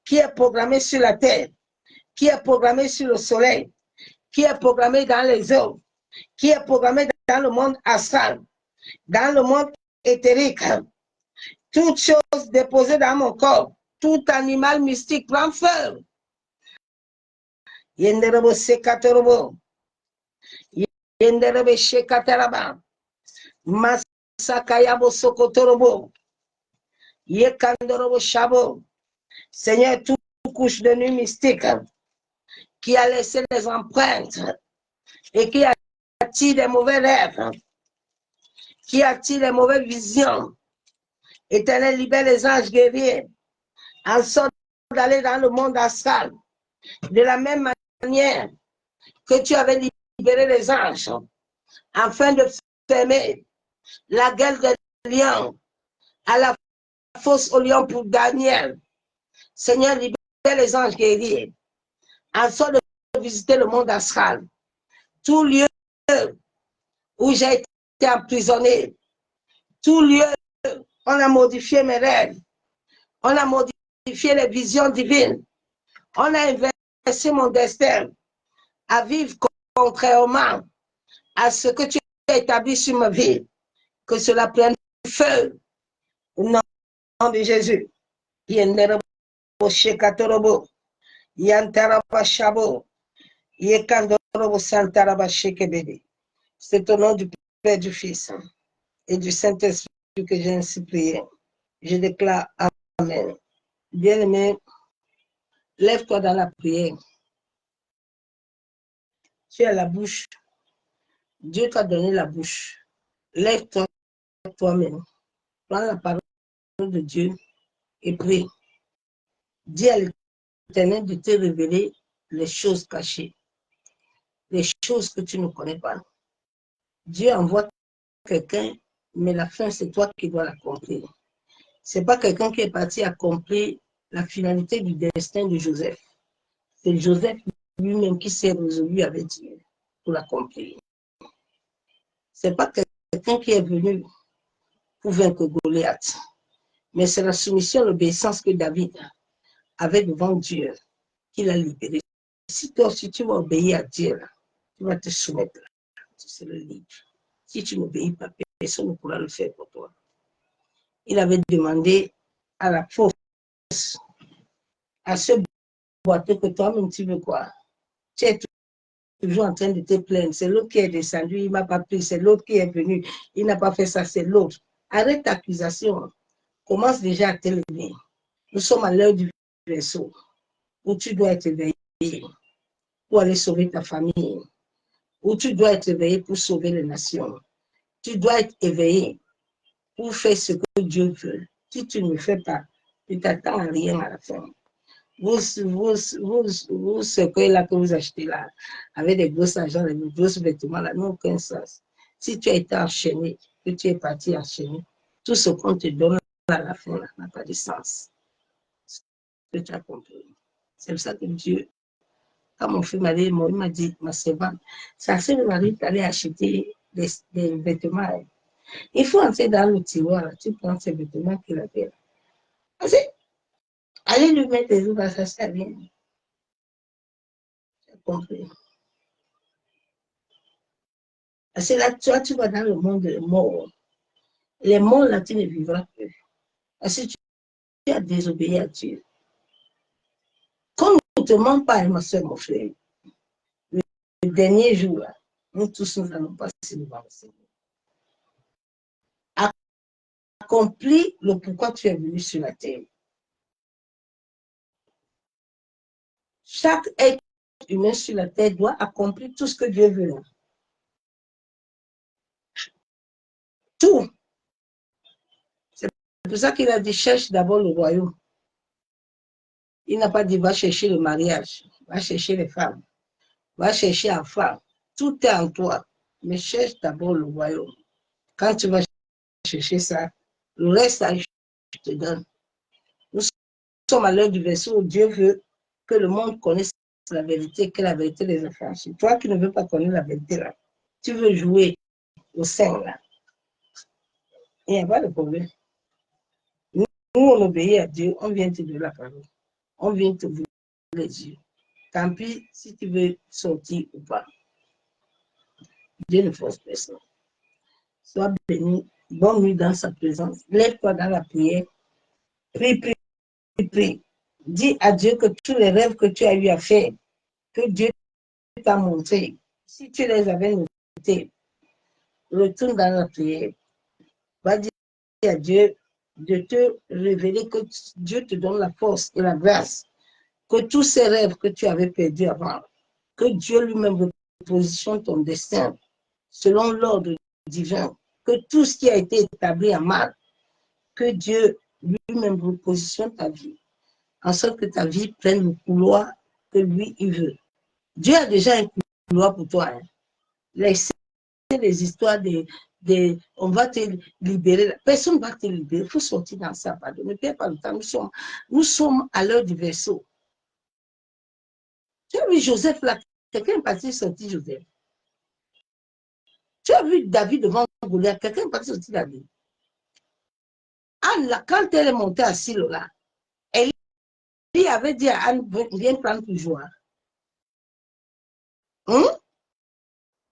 qui est programmée sur la terre, qui est programmée sur le soleil, qui est programmée dans les eaux, qui est programmée dans le monde astral, dans le monde éthérique. Toute chose déposée dans mon corps, tout animal mystique prend feu. Yenderebo sekatorobo, yenderebe shekataraba, masakayabo sokotorobo, yekandorobo shabo. Seigneur, toute couche de nuit mystique qui a laissé des empreintes et qui attire des mauvais rêves, qui attire des mauvaises visions. Éternel, libère les anges guerriers en sorte d'aller dans le monde astral de la même manière que tu avais libéré les anges afin de fermer la gueule des lions à la fosse au lion pour Daniel. Seigneur, libère les anges guerriers en sorte de visiter le monde astral. Tout lieu où j'ai été emprisonné, tout lieu, on a modifié mes rêves, on a modifié les visions divines, on a inversé mon destin à vivre contrairement à ce que tu as établi sur ma vie, que cela prenne feu au nom de Jésus. C'est au nom du Père, du Fils et du Saint-Esprit que j'ai ainsi prié. Je déclare Amen. Bien-aimé, lève-toi dans la prière. Tu as la bouche. Dieu t'a donné la bouche. Lève-toi toi-même. Prends la parole de Dieu et prie. Dis à l'Éternel de te révéler les choses cachées, les choses que tu ne connais pas. Dieu envoie quelqu'un, mais la fin, c'est toi qui dois l'accomplir. Ce n'est pas quelqu'un qui est parti accomplir la finalité du destin de Joseph. C'est Joseph lui-même qui s'est résolu avec Dieu pour l'accomplir. Ce n'est pas quelqu'un qui est venu pour vaincre Goliath, mais c'est la soumission, l'obéissance que David avait devant Dieu qui l'a libéré. Si toi aussi tu vas obéir à Dieu, là, tu vas te soumettre, là, tu seras libre. Si tu n'obéis pas, personne ne pourra le faire pour toi. Il avait demandé à la force, à ce boiteux que toi-même tu veux quoi. Tu es toujours en train de te plaindre. C'est l'autre qui est descendu, il ne m'a pas pris. C'est l'autre qui est venu, il n'a pas fait ça, c'est l'autre. Arrête l'accusation. Commence déjà à t'élever. Nous sommes à l'heure du vaisseau où tu dois être éveillé pour aller sauver ta famille, où tu dois être éveillé pour sauver les nations. Tu dois être éveillé pour faire ce que Dieu veut. Si tu ne le fais pas, tu t'attends à rien à la fin. Vous ce que là que vous achetez là, avec des gros argent, des gros vêtements là, n'a aucun sens. Si tu as été enchaîné, que tu es parti enchaîné, tout ce qu'on te donne à la fin n'a pas de sens. Que tu as compris. C'est pour ça que Dieu, quand mon fils il m'a dit, ma servante, ça sert de Marie d'aller acheter des vêtements. Il faut entrer dans le tiroir, là, tu prends ces vêtements qu'il a fait. Allez lui mettre des jours, ça sert à rien. Tu as compris. Parce que là, toi, tu vas dans le monde des morts. Les morts, là, tu ne vivras plus. Parce que tu as désobéi à Dieu. Comme ne te mens pas, ma soeur, mon frère, le dernier jour, là, nous tous, nous allons passer devant le Seigneur. Accomplis le pourquoi tu es venu sur la terre. Chaque être humain sur la terre doit accomplir tout ce que Dieu veut. Tout. C'est pour ça qu'il a dit, cherche d'abord le royaume. Il n'a pas dit, va chercher le mariage, va chercher les femmes, va chercher la femme. Tout est en toi, mais cherche d'abord le royaume. Quand tu vas chercher ça, le reste, je te donne. Nous sommes à l'heure du verset où Dieu veut que le monde connaisse la vérité, que la vérité les affranchit. Toi qui ne veux pas connaître la vérité, là, tu veux jouer au sein, là. Il n'y a pas de problème. Nous, on obéit à Dieu, on vient te donner la parole. On vient te ouvrir les yeux. Tant pis si tu veux sortir ou pas. Dieu ne force personne. Sois béni. Bonne nuit dans sa présence. Lève-toi dans la prière. Prie, prie, prie. Dis à Dieu que tous les rêves que tu as eu à faire, que Dieu t'a montré, si tu les avais notés, retourne dans la prière. Va dire à Dieu de te révéler, que Dieu te donne la force et la grâce, que tous ces rêves que tu avais perdus avant, que Dieu lui-même repositionne ton destin selon l'ordre divin, que tout ce qui a été établi en mal, que Dieu lui-même repositionne ta vie, en sorte que ta vie prenne le couloir que lui, il veut. Dieu a déjà un couloir pour toi. Hein. Laissez les histoires on va te libérer. Personne ne va te libérer. Il faut sortir dans ça. Pardon. Ne perds pas le temps. Nous sommes à l'heure du verseau. Tu as vu Joseph là? Quelqu'un est parti sortir Joseph. Tu as vu David devant Goliath? Quelqu'un est parti sortir David. Anne, là, quand elle est montée à Silo, là, elle avait dit à Anne, viens prendre toujours. Hein?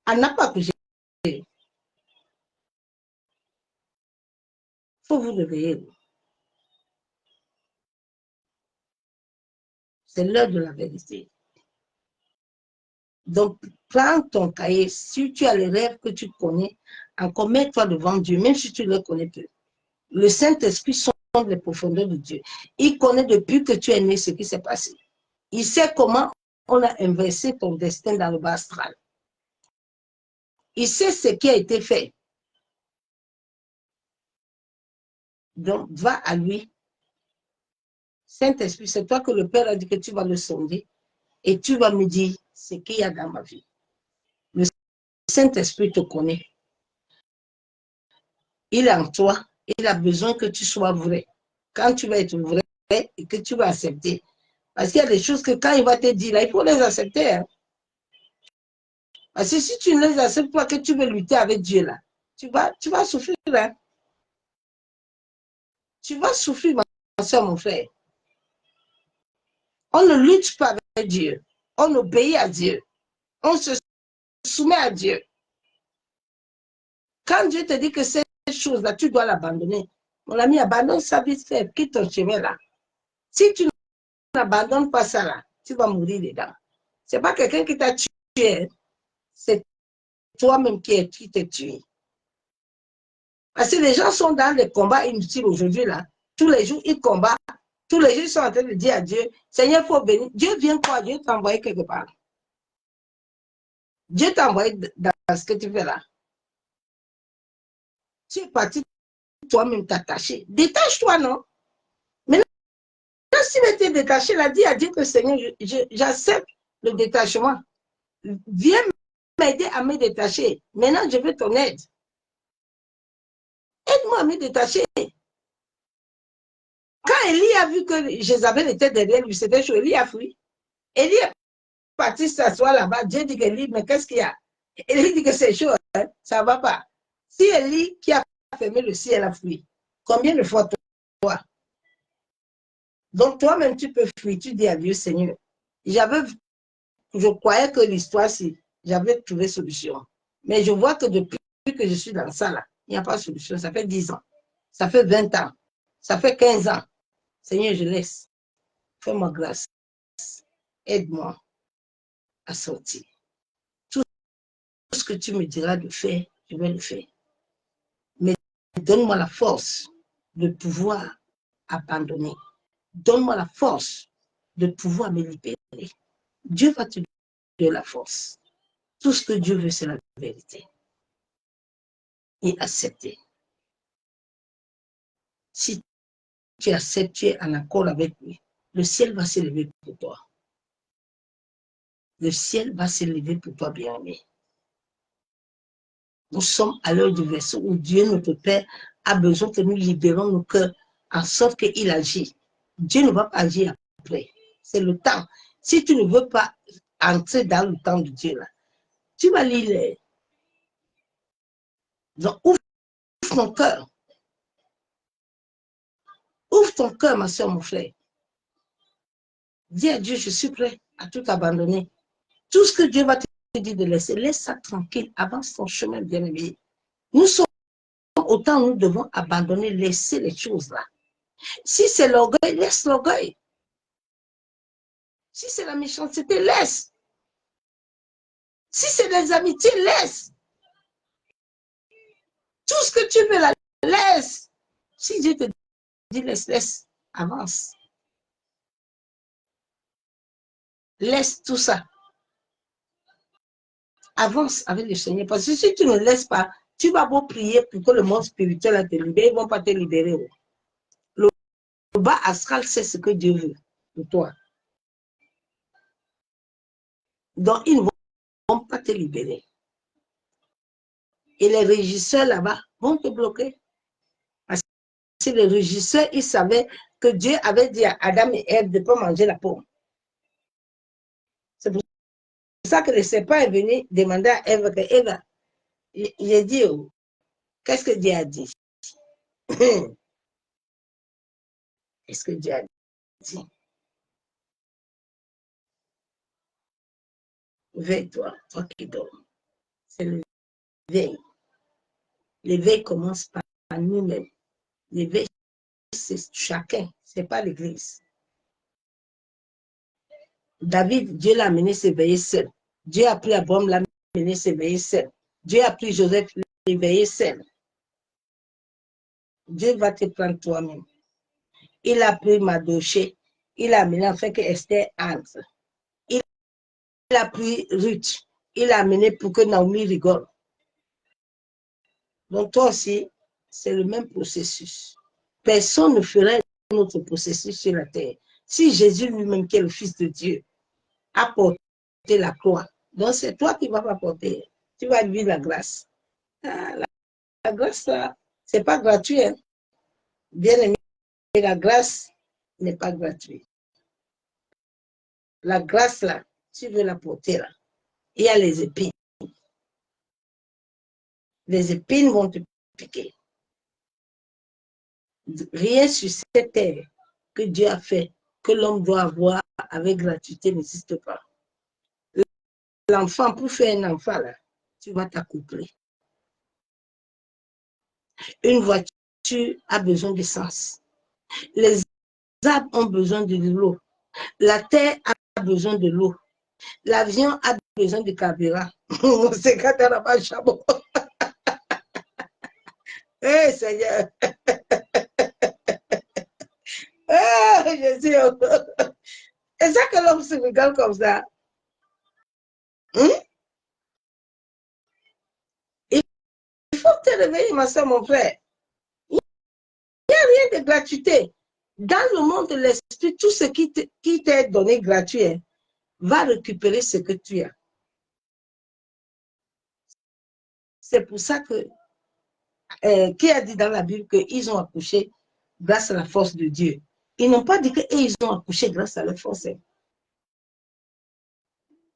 Elle n'a pas couché. Il faut vous réveiller. C'est l'heure de la vérité. Donc, prends ton cahier. Si tu as les rêves que tu connais, encore mets-toi devant Dieu, même si tu ne le connais plus. Le Saint-Esprit sonde les profondeurs de Dieu. Il connaît depuis que tu es né ce qui s'est passé. Il sait comment on a inversé ton destin dans le bas astral. Il sait ce qui a été fait. Donc, va à lui. Saint-Esprit, c'est toi que le Père a dit que tu vas le sonder et tu vas me dire ce qu'il y a dans ma vie. Le Saint-Esprit te connaît. Il est en toi. Il a besoin que tu sois vrai. Quand tu vas être vrai et que tu vas accepter. Parce qu'il y a des choses que quand il va te dire, là, il faut les accepter. Hein. Parce que si tu ne les acceptes pas, que tu veux lutter avec Dieu, là, tu vas souffrir. Hein. Tu vas souffrir, ma soeur, mon frère. On ne lutte pas avec Dieu. On obéit à Dieu. On se soumet à Dieu. Quand Dieu te dit que cette chose-là, tu dois l'abandonner, mon ami, abandonne ça vite fait, quitte ton chemin là. Si tu n'abandonnes pas ça là, tu vas mourir dedans. Ce n'est pas quelqu'un qui t'a tué, c'est toi-même qui t'es tué. Parce que les gens sont dans les combats inutiles aujourd'hui là. Tous les jours, ils combattent. Tous les jours, ils sont en train de dire à Dieu, Seigneur, il faut bénir. Dieu vient quoi? Dieu t'a envoyé quelque part. Dieu t'a envoyé dans ce que tu fais là. Tu es parti toi-même t'attacher. Détache-toi, non? Maintenant, si tu étais détaché, il a dit à Dieu que Seigneur, j'accepte le détachement. Viens m'aider à me détacher. Maintenant, je veux ton aide. Aide-moi à me détacher. Quand Élie a vu que Jézabel était derrière lui, c'était chaud, Élie a fui. Élie est parti s'asseoir là-bas. Dieu dit que Élie, mais qu'est-ce qu'il y a? Élie dit que c'est chaud, hein? Ça ne va pas. Si Élie qui a fermé le ciel a fui, combien de fois toi? Donc toi-même, tu peux fuir. Tu dis à Dieu, Seigneur, je croyais que l'histoire, si j'avais trouvé solution. Mais je vois que depuis que je suis dans ça, là, il n'y a pas de solution. Ça fait 10 ans. Ça fait 20 ans. Ça fait 15 ans. Seigneur, je laisse. Fais-moi grâce. Aide-moi à sortir. Tout ce que tu me diras de faire, je vais le faire. Mais donne-moi la force de pouvoir abandonner. Donne-moi la force de pouvoir me libérer. Dieu va te donner la force. Tout ce que Dieu veut, c'est la vérité. Et accepter. Si tu acceptes, tu es en accord avec lui, le ciel va s'élever pour toi. Le ciel va s'élever pour toi, bien-aimé. Nous sommes à l'heure du verset où Dieu, notre Père, a besoin que nous libérons nos cœurs en sorte qu'il agit. Dieu ne va pas agir après. C'est le temps. Si tu ne veux pas entrer dans le temps de Dieu, là, tu vas lire. Donc, ouvre ton cœur. Ouvre ton cœur, ma soeur, mon frère. Dis à Dieu, je suis prêt à tout abandonner. Tout ce que Dieu va te dire de laisser, laisse ça tranquille, avance ton chemin, bien-aimé. Nous sommes autant, nous devons abandonner, laisser les choses là. Si c'est l'orgueil, laisse l'orgueil. Si c'est la méchanceté, laisse. Si c'est les amitiés, laisse. Tout ce que tu veux là, laisse. Si Dieu te dit laisse, laisse, avance. Laisse tout ça. Avance avec le Seigneur. Parce que si tu ne laisses pas, tu vas beau prier pour que le monde spirituel te libère, ils ne vont pas te libérer. Le bas astral, c'est ce que Dieu veut pour toi. Donc, ils ne vont pas te libérer. Et les régisseurs là-bas vont te bloquer. Parce que les régisseurs, ils savaient que Dieu avait dit à Adam et Ève de ne pas manger la pomme. C'est pour ça que le serpent est venu demander à Ève que Ève, il a dit, oh, qu'est-ce que Dieu a dit? Qu'est-ce que Dieu a dit? Veille-toi, toi qui dors. c'est l'éveil. L'éveil commence par nous-mêmes. L'éveil, c'est chacun, ce n'est pas l'Église. David, Dieu l'a amené s'éveiller seul. Dieu a pris Abraham, l'a amené s'éveiller seul. Dieu a pris Joseph, l'éveiller seul. Dieu va te prendre toi-même. Il a pris Mardoché, il a amené en fait que Esther entre. Il a pris Ruth, il a amené pour que Naomi rigole. Donc toi aussi, c'est le même processus. Personne ne ferait notre processus sur la terre. Si Jésus lui-même, qui est le Fils de Dieu, a porté la croix, donc c'est toi qui vas pas porter. Tu vas vivre la grâce. Ah, la grâce, là, c'est pas gratuit. Hein. Bien aimé, la grâce n'est pas gratuite. La grâce, là, tu veux la porter, là. Il y a les épines. Les épines vont te piquer. Rien sur cette terre que Dieu a fait, que l'homme doit avoir avec gratuité, n'existe pas. L'enfant, pour faire un enfant, là, tu vas t'accoupler. Une voiture a besoin d'essence. Les arbres ont besoin de l'eau. La terre a besoin de l'eau. L'avion a besoin de carburant. C'est quand on n'a pas le charbon. Eh, Seigneur. Eh, Jésus. C'est ça que l'homme se regarde comme ça. Il faut te réveiller, ma soeur, mon frère. Il n'y a rien de gratuité. Dans le monde de l'esprit, tout ce qui t'est donné gratuit va récupérer ce que tu as. C'est pour ça que, qui a dit dans la Bible qu'ils ont accouché grâce à la force de Dieu. Ils n'ont pas dit qu'ils ont accouché grâce à la force.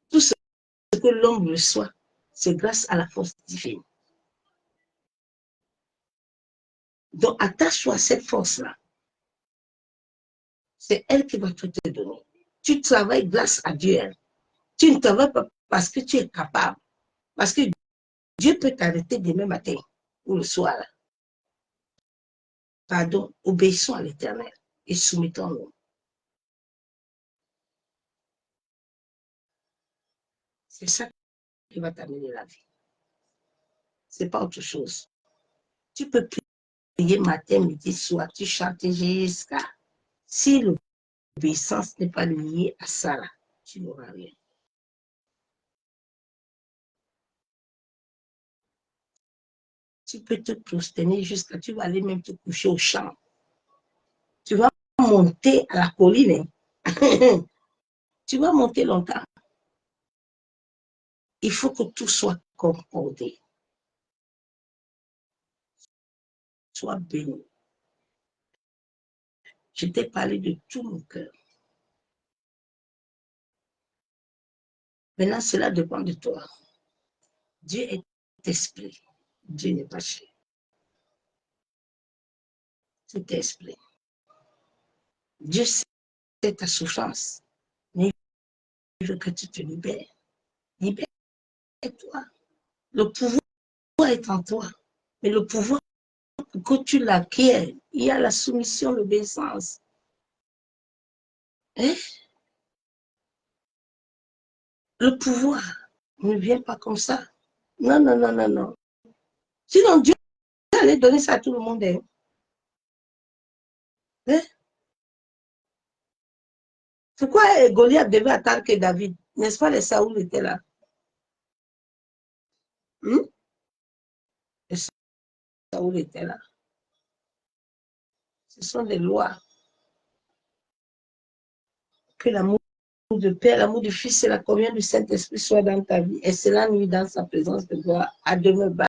Tout ce que l'homme reçoit, c'est grâce à la force divine. Donc, attache-toi à cette force-là. C'est elle qui va tout te donner. Tu travailles grâce à Dieu. Tu ne travailles pas parce que tu es capable. Parce que Dieu peut t'arrêter demain matin ou le soir. Pardon, obéissons à l'Éternel et soumettons-nous. C'est ça qui va t'amener la vie. Ce n'est pas autre chose. Tu peux prier matin, midi, soir, tu chantes jusqu'à... Si l'obéissance n'est pas liée à ça, là, tu n'auras rien. Tu peux te prosterner jusqu'à... Tu vas aller même te coucher au champ. Tu vas monter à la colline. Tu vas monter longtemps. Il faut que tout soit concordé. Sois béni. Je t'ai parlé de tout mon cœur. Maintenant, cela dépend de toi. Dieu est esprit. Dieu n'est pas chair. C'est esprit. Dieu sait ta souffrance. Mais il veut que tu te libères. Libère-toi. Le pouvoir est en toi. Mais le pouvoir, pour que tu l'acquières, il y a la soumission, l'obéissance. Hein? Le pouvoir ne vient pas comme ça. Non, non, non, non, non. Sinon, Dieu allait donner ça à tout le monde. Hein? Pourquoi Goliath devait attaquer David? N'est-ce pas, les Saoul étaient là? Les Saoul étaient là. Ce sont des lois. Que l'amour de Père, l'amour du Fils et la communion du Saint-Esprit soient dans ta vie. Et cela nuit dans sa présence de gloire à demeure.